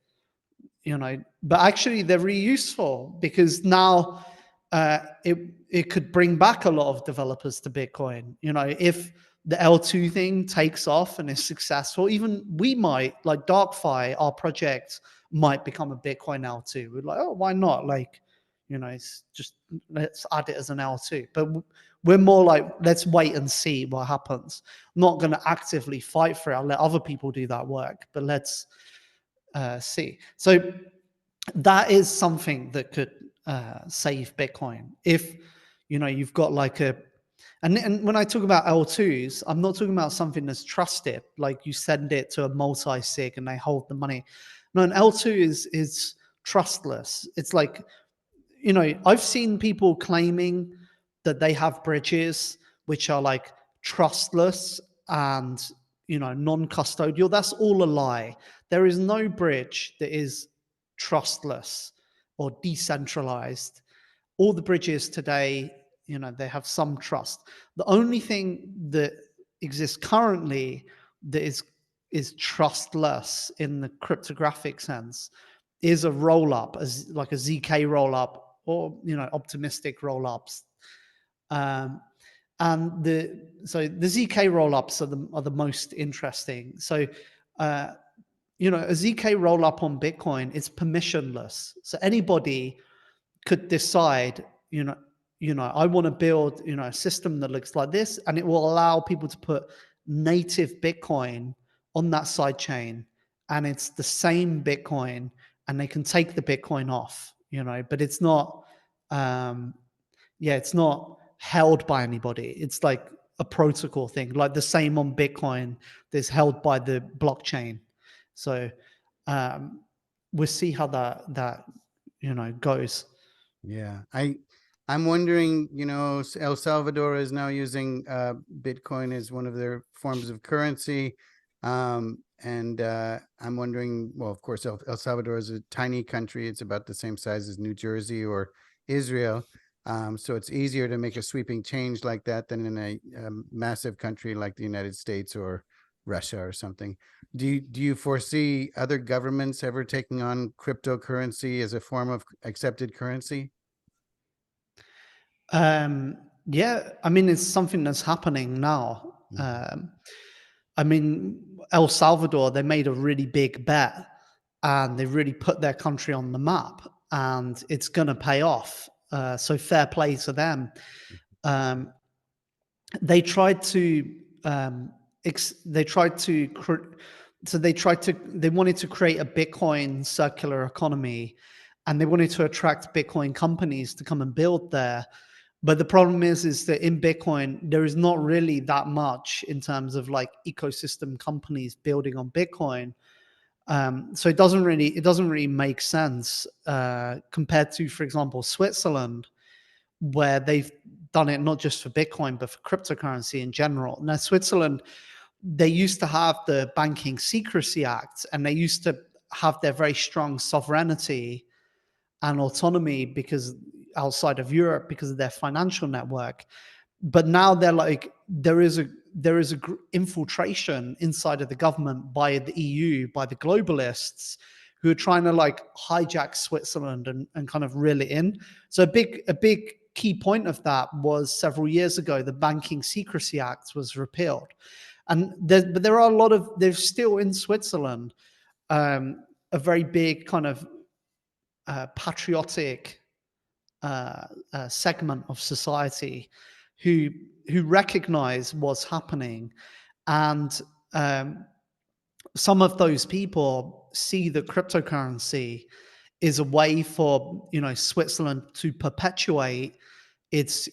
but actually they're really useful because now it could bring back a lot of developers to Bitcoin. If the L2 thing takes off and is successful, even we might, like DarkFi, our project might become a Bitcoin L2. We're like, oh, why not? Like, it's just, let's add it as an L2. But we're more like, let's wait and see what happens. I'm not going to actively fight for it. I'll let other people do that work, but let's see. So that is something that could save Bitcoin. If, you've got like and when I talk about L2s, I'm not talking about something that's trusted, like you send it to a multi-sig and they hold the money. No, an L2 is trustless. It's like, I've seen people claiming that they have bridges which are like trustless and, non-custodial. That's all a lie. There is no bridge that is trustless or decentralized. All the bridges today, they have some trust. The only thing that exists currently that is trustless in the cryptographic sense is a roll-up, as like a ZK roll-up or optimistic roll-ups. And the ZK roll-ups are the most interesting. So a ZK roll-up on Bitcoin is permissionless. So anybody could decide, I want to build, a system that looks like this, and it will allow people to put native Bitcoin on that side chain, and it's the same Bitcoin, and they can take the Bitcoin off, but it's not, it's not held by anybody. It's like a protocol thing, like the same on Bitcoin that's held by the blockchain. So we'll see how that goes. Yeah, I'm wondering, El Salvador is now using Bitcoin as one of their forms of currency. And I'm wondering, well, of course, El Salvador is a tiny country. It's about the same size as New Jersey or Israel. So it's easier to make a sweeping change like that than in a massive country like the United States or Russia or something. Do you foresee other governments ever taking on cryptocurrency as a form of accepted currency? Yeah, I mean, it's something that's happening now. I mean, El Salvador, they made a really big bet and they really put their country on the map, and it's going to pay off. So fair play to them. They tried to they wanted to create a Bitcoin circular economy, and they wanted to attract Bitcoin companies to come and build there. But the problem is that in Bitcoin, there is not really that much in terms of like ecosystem companies building on Bitcoin. So it doesn't really make sense compared to, for example, Switzerland, where they've done it not just for Bitcoin, but for cryptocurrency in general. Now, Switzerland, they used to have the Banking Secrecy Act, and they used to have their very strong sovereignty and autonomy because outside of Europe, because of their financial network. But now they're like, there is infiltration inside of the government by the EU, by the globalists who are trying to like hijack Switzerland and kind of reel it in. So a big key point of that was several years ago, the Banking Secrecy Act was repealed. And there are a lot of, there's still in Switzerland a very big kind of patriotic segment of society who recognize what's happening, and some of those people see that cryptocurrency is a way for Switzerland to perpetuate its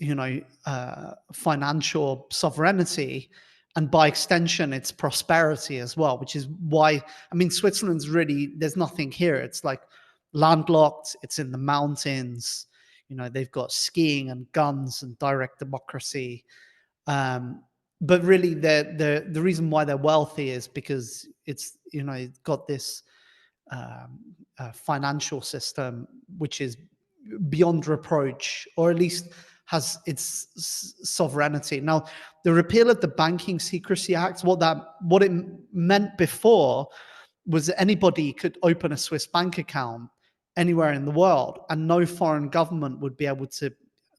financial sovereignty, and by extension its prosperity as well, which is why, I mean, Switzerland's really, there's nothing here. It's like landlocked, it's in the mountains, they've got skiing and guns and direct democracy. But really the reason why they're wealthy is because it's got this financial system which is beyond reproach, or at least has its sovereignty. Now, the repeal of the Banking Secrecy Act, what it meant before was that anybody could open a Swiss bank account anywhere in the world, and no foreign government would be able to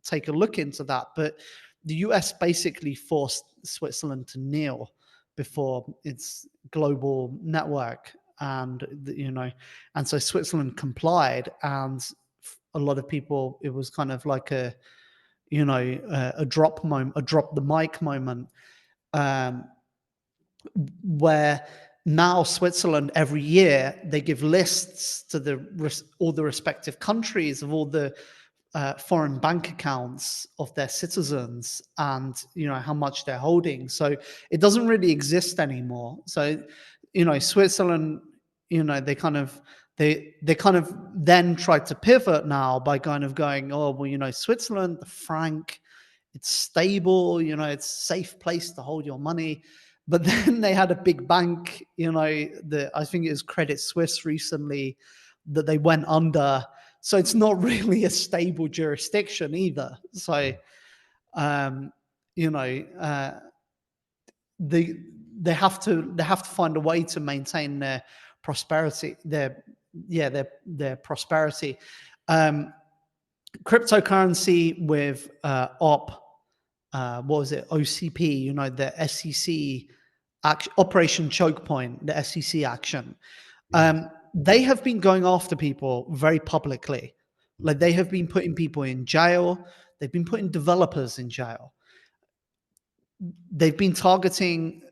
take a look into that. But the US basically forced Switzerland to kneel before its global network, and and so Switzerland complied, and a lot of people, it was kind of like a drop the mic moment, where now Switzerland, every year they give lists to all the respective countries of all the foreign bank accounts of their citizens, and how much they're holding. So it doesn't really exist anymore. So Switzerland, they kind of then tried to pivot now by kind of going, oh well, Switzerland, the franc, it's stable, it's a safe place to hold your money. But then they had a big bank, I think it was Credit Suisse recently, that they went under. So it's not really a stable jurisdiction either. So, they have to find a way to maintain their prosperity, their prosperity. Cryptocurrency with OCP, the SEC Operation Choke Point, the SEC action. They have been going after people very publicly. Like, they have been putting people in jail. They've been putting developers in jail. They've been targeting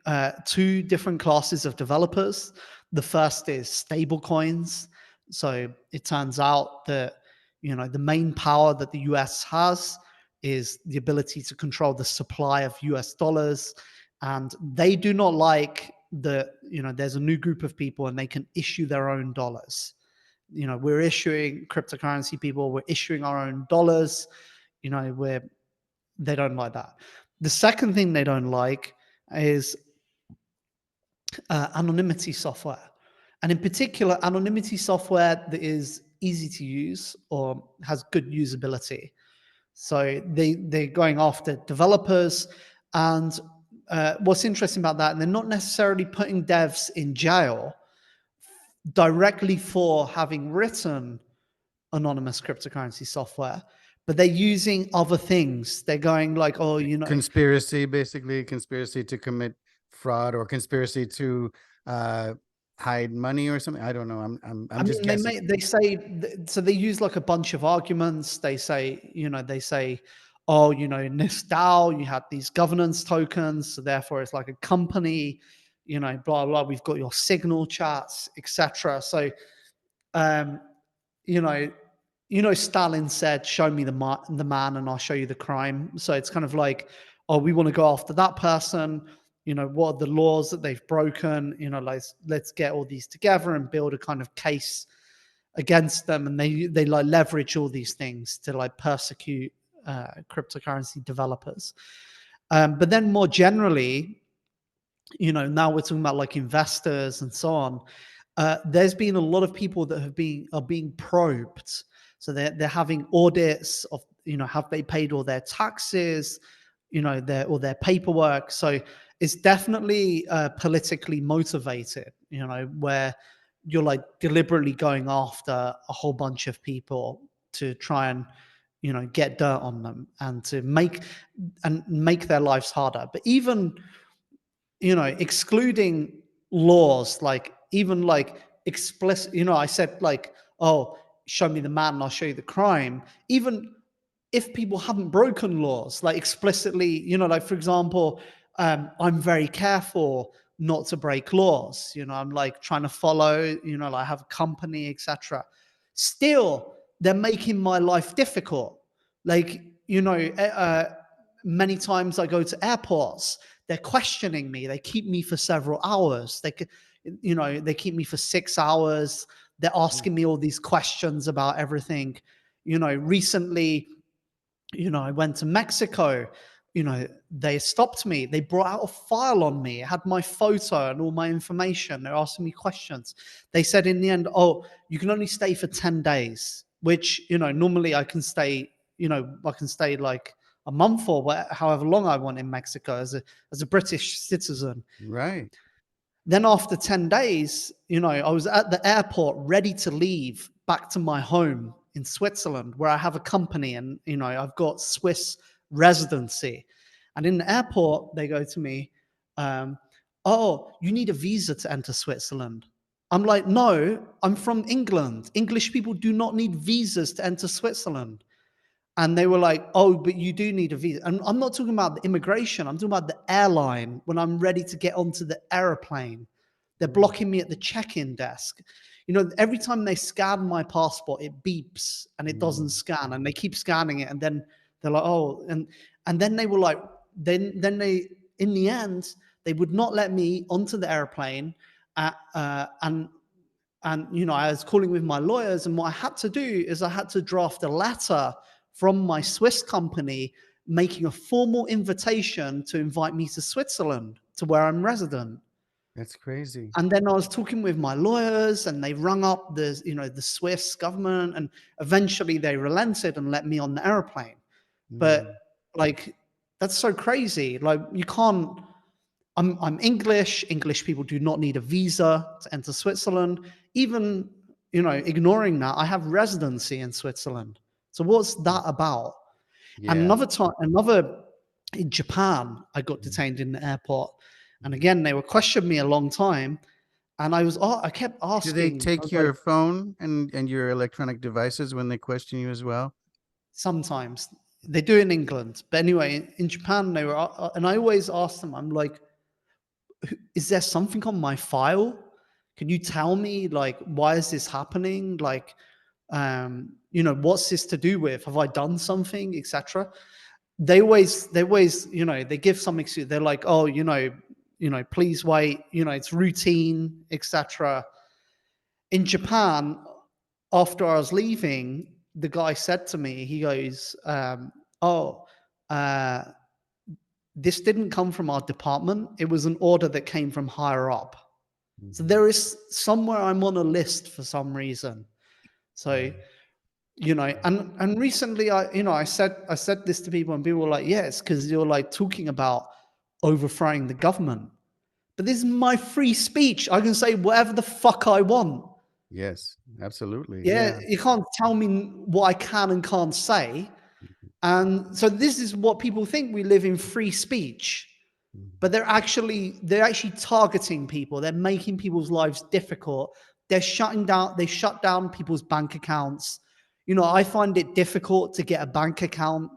two different classes of developers. The first is stable coins. So it turns out that, the main power that the US has is the ability to control the supply of US dollars. And they do not like that, there's a new group of people and they can issue their own dollars. We're issuing cryptocurrency people, we're issuing our own dollars, they don't like that. The second thing they don't like is anonymity software. And in particular, anonymity software that is easy to use or has good usability. So they're going after developers. And what's interesting about that, they're not necessarily putting devs in jail directly for having written anonymous cryptocurrency software, but they're using other things. They're going like, conspiracy, basically conspiracy to commit fraud, or conspiracy to hide money or something. I don't know. I'm just guessing. They say, so they use like a bunch of arguments. They say, oh, in this DAO, you had these governance tokens, so therefore it's like a company, blah, blah, we've got your signal chats, etc. So, Stalin said, show me the man and I'll show you the crime. So it's kind of like, oh, we want to go after that person. What are the laws that they've broken? Let's get all these together and build a kind of case against them. And they like leverage all these things to like persecute cryptocurrency developers. But then more generally, now we're talking about like investors and so on. There's been a lot of people that are being probed. So they're having audits of, have they paid all their taxes, all their paperwork. So it's definitely politically motivated, where you're like deliberately going after a whole bunch of people to try and, get dirt on them and to make their lives harder. But even, excluding laws, like even like explicit, I said like, oh, show me the man and I'll show you the crime. Even if people haven't broken laws, like explicitly, like for example, I'm very careful not to break laws. I'm like trying to follow, like I have a company, etc. Still, they're making my life difficult. Like, many times I go to airports, they're questioning me. They keep me for several hours. They keep me for 6 hours. They're asking me all these questions about everything. Recently, I went to Mexico. They stopped me. They brought out a file on me. It had my photo and all my information. They're asking me questions. They said in the end, oh, you can only stay for 10 days, which, normally I can stay, like a month or however long I want in Mexico as a British citizen. Right. Then after 10 days, I was at the airport ready to leave back to my home in Switzerland, where I have a company and, I've got Swiss residency. And in the airport, they go to me, oh, you need a visa to enter Switzerland. I'm like, no, I'm from England. English people do not need visas to enter Switzerland. And they were like, oh, but you do need a visa. And I'm not talking about the immigration. I'm talking about the airline when I'm ready to get onto the airplane. They're blocking me at the check-in desk. Every time they scan my passport, it beeps and it doesn't scan. And they keep scanning it. And then they're like, oh, and then they were like, then they, in the end, they would not let me onto the airplane. And I was calling with my lawyers. And what I had to do is I had to draft a letter from my Swiss company making a formal invitation to invite me to Switzerland, to where I'm resident. That's crazy. And then I was talking with my lawyers and they rung up the Swiss government, and eventually they relented and let me on the airplane. But like, that's so crazy. Like, you can't, I'm English. English people do not need a visa to enter Switzerland. Even, ignoring that, I have residency in Switzerland. So what's that about? Yeah. And another in Japan, I got detained in the airport. And again, they were questioning me a long time. And I kept asking. Do they take your phone and your electronic devices when they question you as well? Sometimes. They do in England. But anyway, in Japan, they were, and I always ask them, I'm like, is there something on my file? Can you tell me, like, why is this happening? Like, what's this to do with? Have I done something, etc.? They always, they give some excuse. They're like, oh, please wait. It's routine, etc. In Japan, after I was leaving, the guy said to me, he goes, this didn't come from our department. It was an order that came from higher up. So there is somewhere I'm on a list for some reason. So, and recently I said this to people and people were like, yes, because you're like talking about overthrowing the government. But this is my free speech. I can say whatever the fuck I want. Yes, absolutely. Yeah. You can't tell me what I can and can't say. And so this is what people think, we live in free speech. But they're actually targeting people. They're making people's lives difficult. They shut down people's bank accounts. I find it difficult to get a bank account.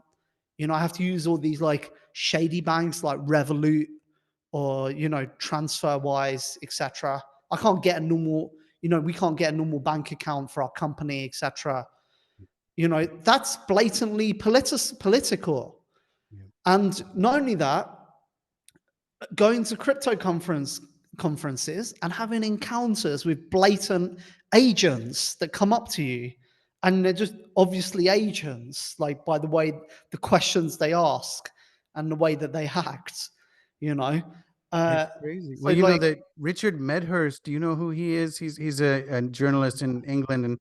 I have to use all these like shady banks like Revolut or, TransferWise, etc. I can't get a normal, we can't get a normal bank account for our company, etc. That's blatantly political. Yeah. And not only that, going to crypto conferences and having encounters with blatant agents that come up to you, and they're just obviously agents, like by the way, the questions they ask and the way that they act, It's crazy. Well, you know that Richard Medhurst, do you know who he is? He's a journalist in England, and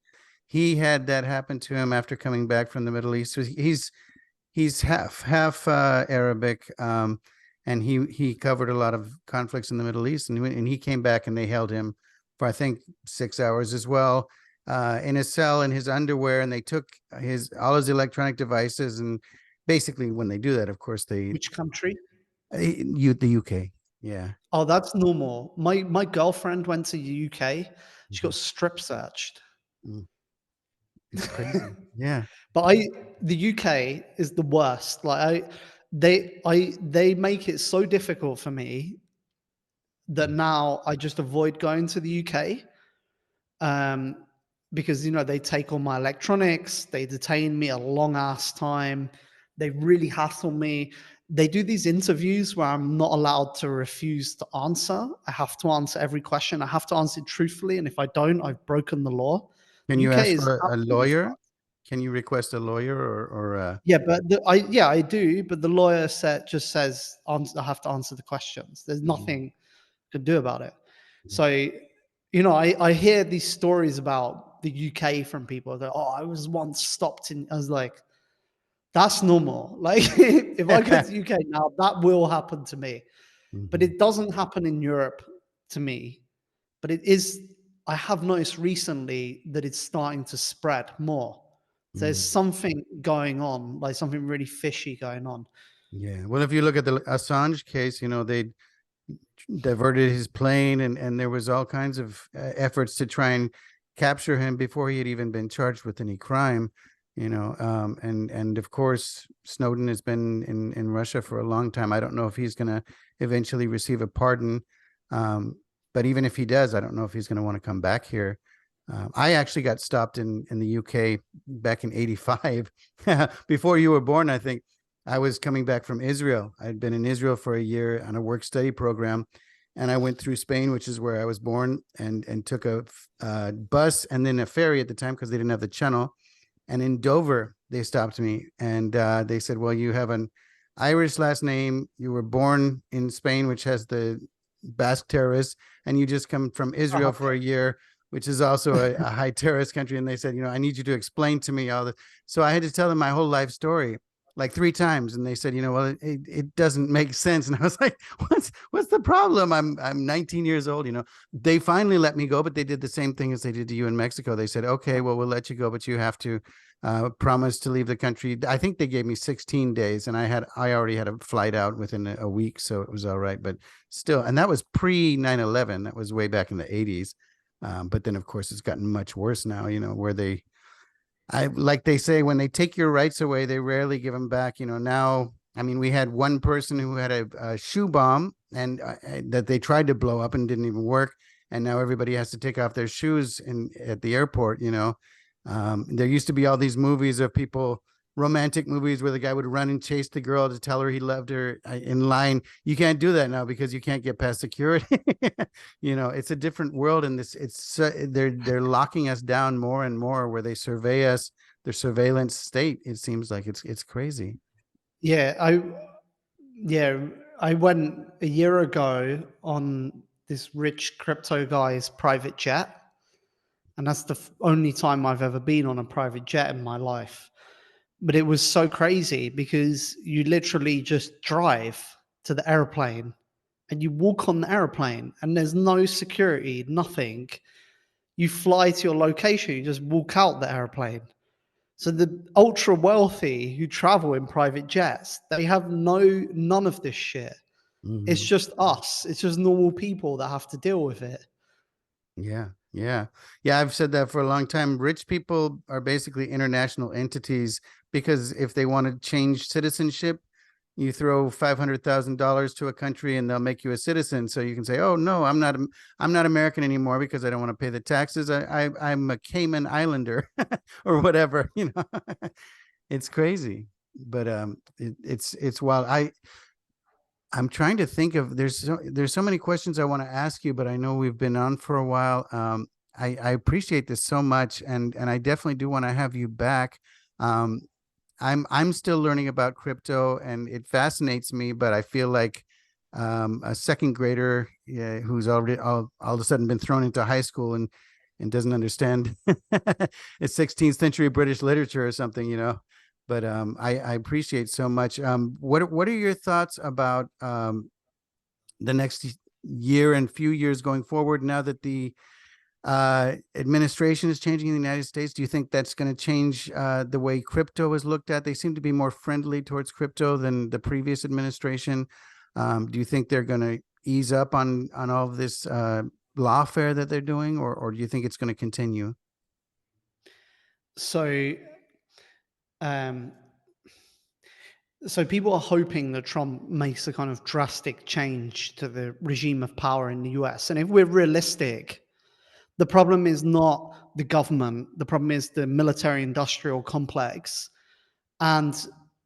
he had that happen to him after coming back from the Middle East. So he's half Arabic, and he covered a lot of conflicts in the Middle East, and he came back and they held him for I think 6 hours as well, in a cell in his underwear, and they took all his electronic devices, and basically when they do that, of course they. Which country? The UK. Yeah. Oh, that's normal. My girlfriend went to the UK. She got strip searched. It's crazy. Yeah. But the UK is the worst. Like they make it so difficult for me that now I just avoid going to the UK. Because they take all my electronics, they detain me a long ass time, they really hassle me. They do these interviews where I'm not allowed to refuse to answer. I have to answer every question. I have to answer it truthfully. And if I don't, I've broken the law. Can you ask for a lawyer? Can you request a lawyer or Yeah, but I do. But the lawyer just says I have to answer the questions. There's nothing to do about it. So, I hear these stories about the UK from people that, I was once stopped I was like, That's normal. Like if I go to the UK now, that will happen to me. But it doesn't happen in Europe to me. But it is, I have noticed recently that it's starting to spread more. There's something going on, like something really fishy going on. Yeah. Well, if you look at the Assange case, they diverted his plane, and there was all kinds of efforts to try and capture him before he had even been charged with any crime. And of course Snowden has been in Russia for a long time. I don't know if he's going to eventually receive a pardon, but even if he does, I don't know if he's going to want to come back here. I actually got stopped in the UK back in '85 before you were born, I think. I was coming back from Israel. I'd been in Israel for a year on a work study program, and I went through Spain, which is where I was born, and took a bus and then a ferry at the time because they didn't have the channel. And in Dover, they stopped me, and they said, well, you have an Irish last name. You were born in Spain, which has the Basque terrorists, and you just come from Israel for a year, which is also a high terrorist country. And they said, I need you to explain to me all this. So I had to tell them my whole life story like 3 times. And they said, well, it doesn't make sense. And I was like, what's the problem? I'm 19 years old. They finally let me go, but they did the same thing as they did to you in Mexico. They said, okay, well, we'll let you go, but you have to promise to leave the country. I think they gave me 16 days, and I already had a flight out within a week, so it was all right. But still, and that was pre 9/11. That was way back in the 80s. But then, of course, it's gotten much worse now. Where like they say, when they take your rights away, they rarely give them back. Now, I mean, we had one person who had a shoe bomb and that they tried to blow up and didn't even work. And now everybody has to take off their shoes at the airport. There used to be all these movies of people, romantic movies, where the guy would run and chase the girl to tell her he loved her in line. You can't do that now because you can't get past security. It's a different world, and they're locking us down more and more, where they survey us, their surveillance state. It seems like it's crazy. Yeah, I went a year ago on this rich crypto guy's private jet, and that's the only time I've ever been on a private jet in my life. But it was so crazy because you literally just drive to the airplane and you walk on the airplane, and there's no security, nothing. You fly to your location, you just walk out the airplane. So the ultra wealthy who travel in private jets, they have none of this shit. It's just us. It's just normal people that have to deal with it. Yeah. I've said that for a long time. Rich people are basically international entities, because if they want to change citizenship, you throw $500,000 to a country and they'll make you a citizen. So you can say, oh no, I'm not American anymore because I don't want to pay the taxes. I'm a Cayman Islander or whatever. It's crazy, but it's wild. I'm trying to think of, there's so many questions I want to ask you, but I know we've been on for a while. I appreciate this so much, and I definitely do want to have you back. I'm still learning about crypto, and it fascinates me, but I feel like a second grader who's already all of a sudden been thrown into high school and doesn't understand it's 16th century British literature or something. But I appreciate so much. What are your thoughts about the next year and few years going forward, now that the administration is changing in the United States? Do you think that's going to change the way crypto is looked at? They seem to be more friendly towards crypto than the previous administration. Do you think they're going to ease up on all of this lawfare that they're doing, or do you think it's going to continue? So people are hoping that Trump makes a kind of drastic change to the regime of power in the US. And if we're realistic, the problem is not the government. The problem is the military-industrial complex. And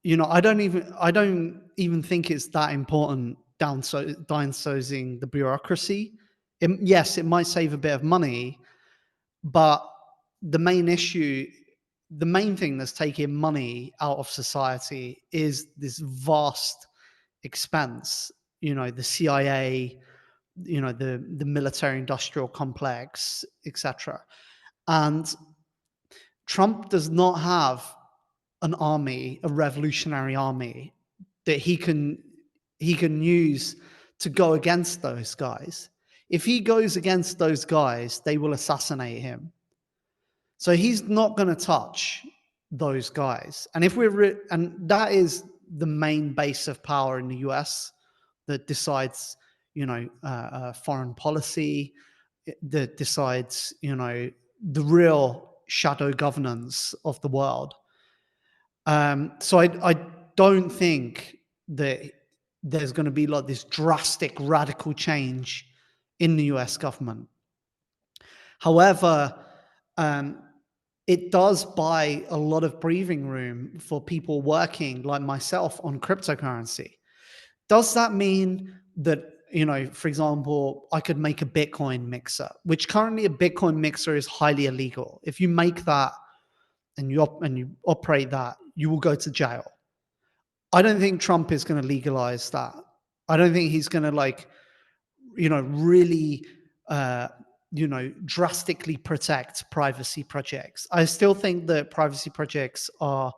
I don't even think it's that important downsizing the bureaucracy. Yes, it might save a bit of money, but the main thing that's taking money out of society is this vast expense. The CIA, the military industrial complex, etc. And Trump does not have an army, a revolutionary army that he can use to go against those guys. If he goes against those guys, they will assassinate him. So he's not going to touch those guys. And if and that is the main base of power in the US that decides, foreign policy, that decides, the real shadow governance of the world. So I don't think that there's going to be like this drastic, radical change in the US government. However, it does buy a lot of breathing room for people working like myself on cryptocurrency. Does that mean that, for example, I could make a Bitcoin mixer, which currently a Bitcoin mixer is highly illegal. If you make that and you operate that, you will go to jail. I don't think Trump is going to legalize that. I don't think he's going to really, drastically protect privacy projects. I still think that privacy projects are,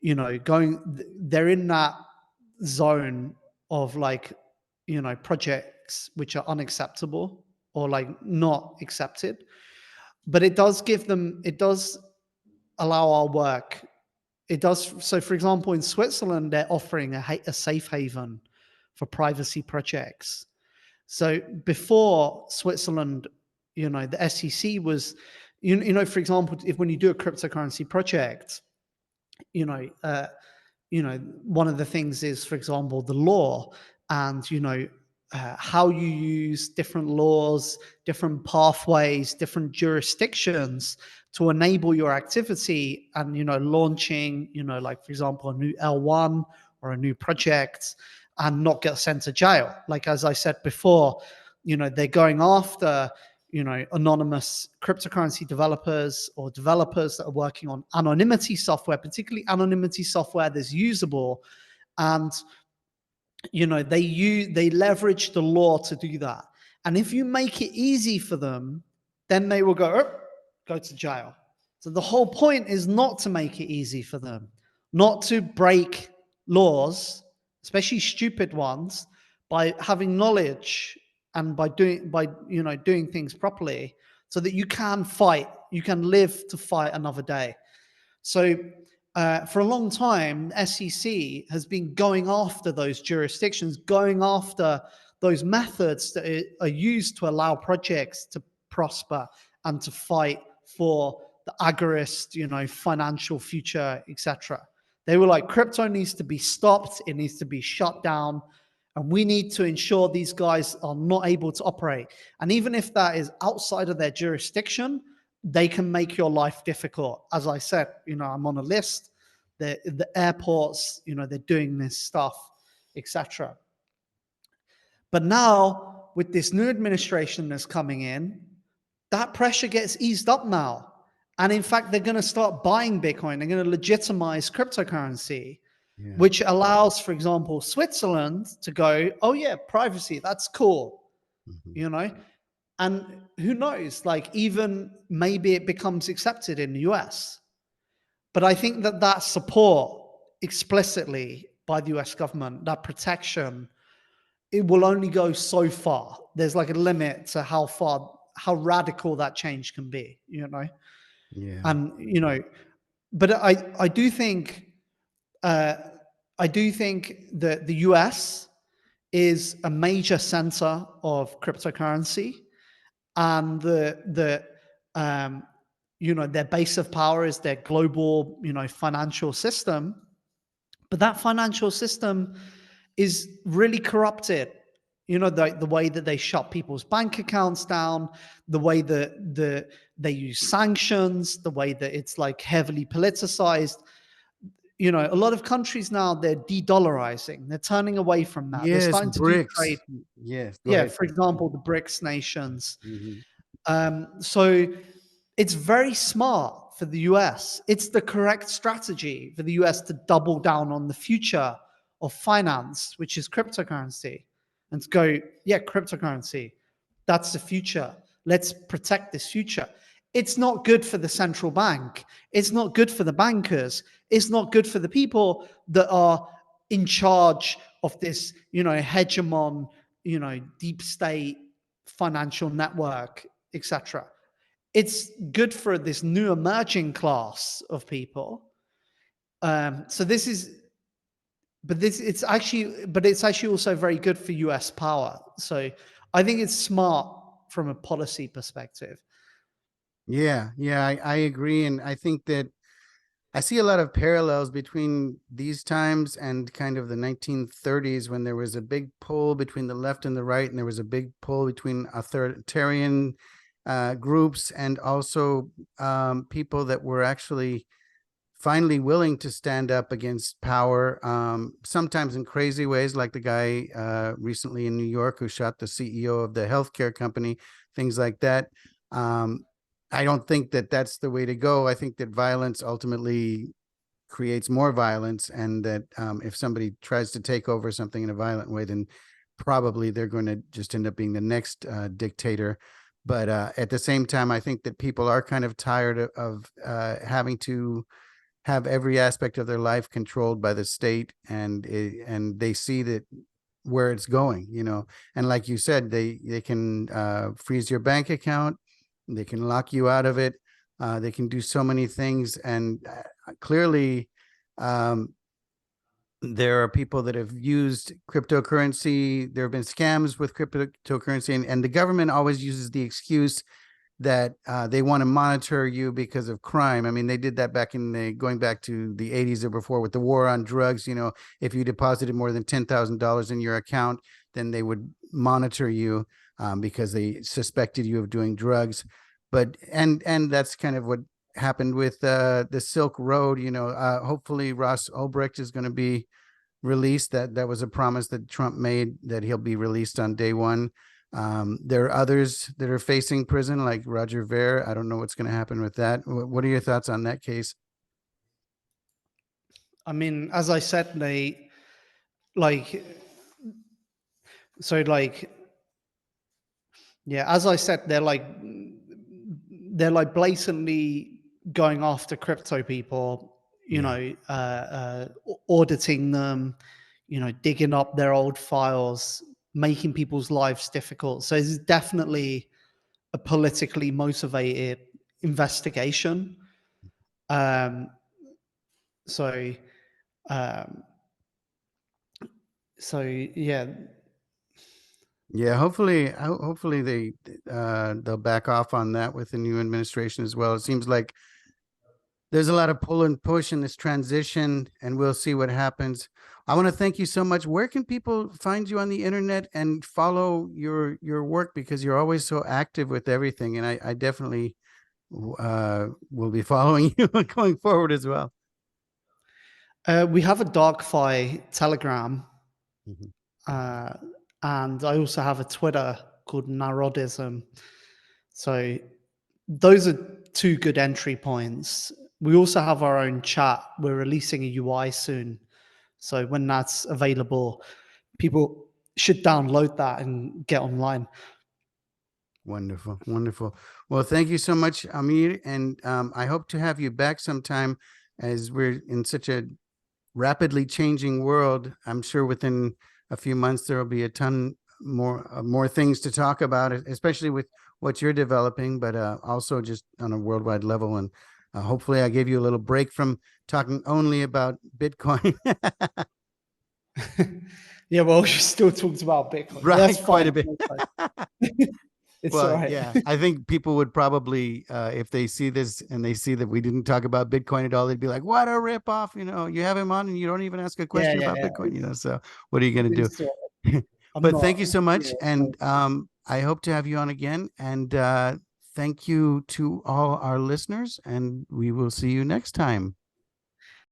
they're in that zone of projects which are unacceptable or not accepted. But it does allow our work. It does. So, for example, in Switzerland, they're offering a safe haven for privacy projects. So before Switzerland, the SEC was, for example, when you do a cryptocurrency project, one of the things is, for example, the law and, how you use different laws, different pathways, different jurisdictions to enable your activity and, launching, for example, a new L1 or a new project and not get sent to jail. Like, as I said before, they're going after, anonymous cryptocurrency developers or developers that are working on anonymity software, particularly anonymity software that's usable. And, they leverage the law to do that. And if you make it easy for them, then they will go to jail. So the whole point is not to make it easy for them, not to break laws, especially stupid ones, by having knowledge and by doing things properly, so that you can live to fight another day. So for a long time, SEC has been going after those jurisdictions, going after those methods that are used to allow projects to prosper and to fight for the agorist, financial future, etc. They were like, crypto needs to be stopped. It needs to be shut down. And we need to ensure these guys are not able to operate. And even if that is outside of their jurisdiction, they can make your life difficult. As I said, I'm on a list. The airports, they're doing this stuff, etc. But now, with this new administration that's coming in, that pressure gets eased up now. And in fact, they're going to start buying Bitcoin. They're going to legitimize cryptocurrency, which allows, for example, Switzerland to go, oh yeah, privacy, that's cool, And who knows, even maybe it becomes accepted in the US. But I think that support explicitly by the US government, that protection, it will only go so far. There's a limit to how radical that change can be, Yeah. And, but I do think that the US is a major center of cryptocurrency, and their base of power is their global, financial system. But that financial system is really corrupted. The way that they shut people's bank accounts down, the way that they use sanctions, the way that it's heavily politicized. A lot of countries now, they're de-dollarizing. They're turning away from that. Yes, they're starting to BRICS. do trade. Yes. For example, the BRICS nations. So it's very smart for the US. It's the correct strategy for the US to double down on the future of finance, which is cryptocurrency, and to go, cryptocurrency, that's the future. Let's protect this future. It's not good for the central bank. It's not good for the bankers. It's not good for the people that are in charge of this, hegemon, deep state financial network, etc. It's good for this new emerging class of people. So this is, it's actually also very good for US power. So I think it's smart from a policy perspective. Yeah, I agree. And I think that I see a lot of parallels between these times and kind of the 1930s, when there was a big pull between the left and the right, and there was a big pull between authoritarian groups and also people that were actually finally willing to stand up against power, sometimes in crazy ways, like the guy recently in New York who shot the CEO of the healthcare company, things like that. I don't think that that's the way to go. I think that violence ultimately creates more violence, and that if somebody tries to take over something in a violent way, then probably they're going to just end up being the next dictator. But at the same time, I think that people are kind of tired of having to have every aspect of their life controlled by the state, and they see that where it's going, and like you said, they can freeze your bank account, they can lock you out of it, they can do so many things, and clearly there are people that have used cryptocurrency. There have been scams with cryptocurrency, and the government always uses the excuse that they want to monitor you because of crime. I mean, they did that going back to the 80s or before with the war on drugs. If you deposited more than $10,000 in your account, then they would monitor you because they suspected you of doing drugs. But and that's kind of what happened with the Silk Road. Hopefully Ross Ulbricht is going to be released. That was a promise that Trump made, that he'll be released on day one. There are others that are facing prison, like Roger Ver. I don't know what's going to happen with that. What are your thoughts on that case? I mean, as I said, as I said, they're blatantly going after crypto people, auditing them, digging up their old files, making people's lives difficult. So it's definitely a politically motivated investigation. So yeah. Yeah, hopefully they'll back off on that with the new administration as well. It seems like there's a lot of pull and push in this transition, and we'll see what happens. I want to thank you so much. Where can people find you on the internet and follow your work, because you're always so active with everything, and I definitely will be following you going forward as well. We have a DarkFi Telegram. Mm-hmm. And I also have a Twitter called Narodism. So those are two good entry points. We also have our own chat. We're releasing a UI soon. So when that's available, people should download that and get online. Wonderful. Wonderful. Well, thank you so much, Amir. And I hope to have you back sometime, as we're in such a rapidly changing world. I'm sure within a few months there will be a ton more things to talk about, especially with what you're developing, but also just on a worldwide level. And hopefully I gave you a little break from talking only about Bitcoin. Yeah, well, you still talked about Bitcoin. Right, that's quite a bit. It's well, all right. Yeah, I think people would probably, if they see this and they see that we didn't talk about Bitcoin at all, they'd be like, what a ripoff. You have him on and you don't even ask a question about Bitcoin, so what are you going to do? But thank you so much. And I hope to have you on again. And thank you to all our listeners, and we will see you next time.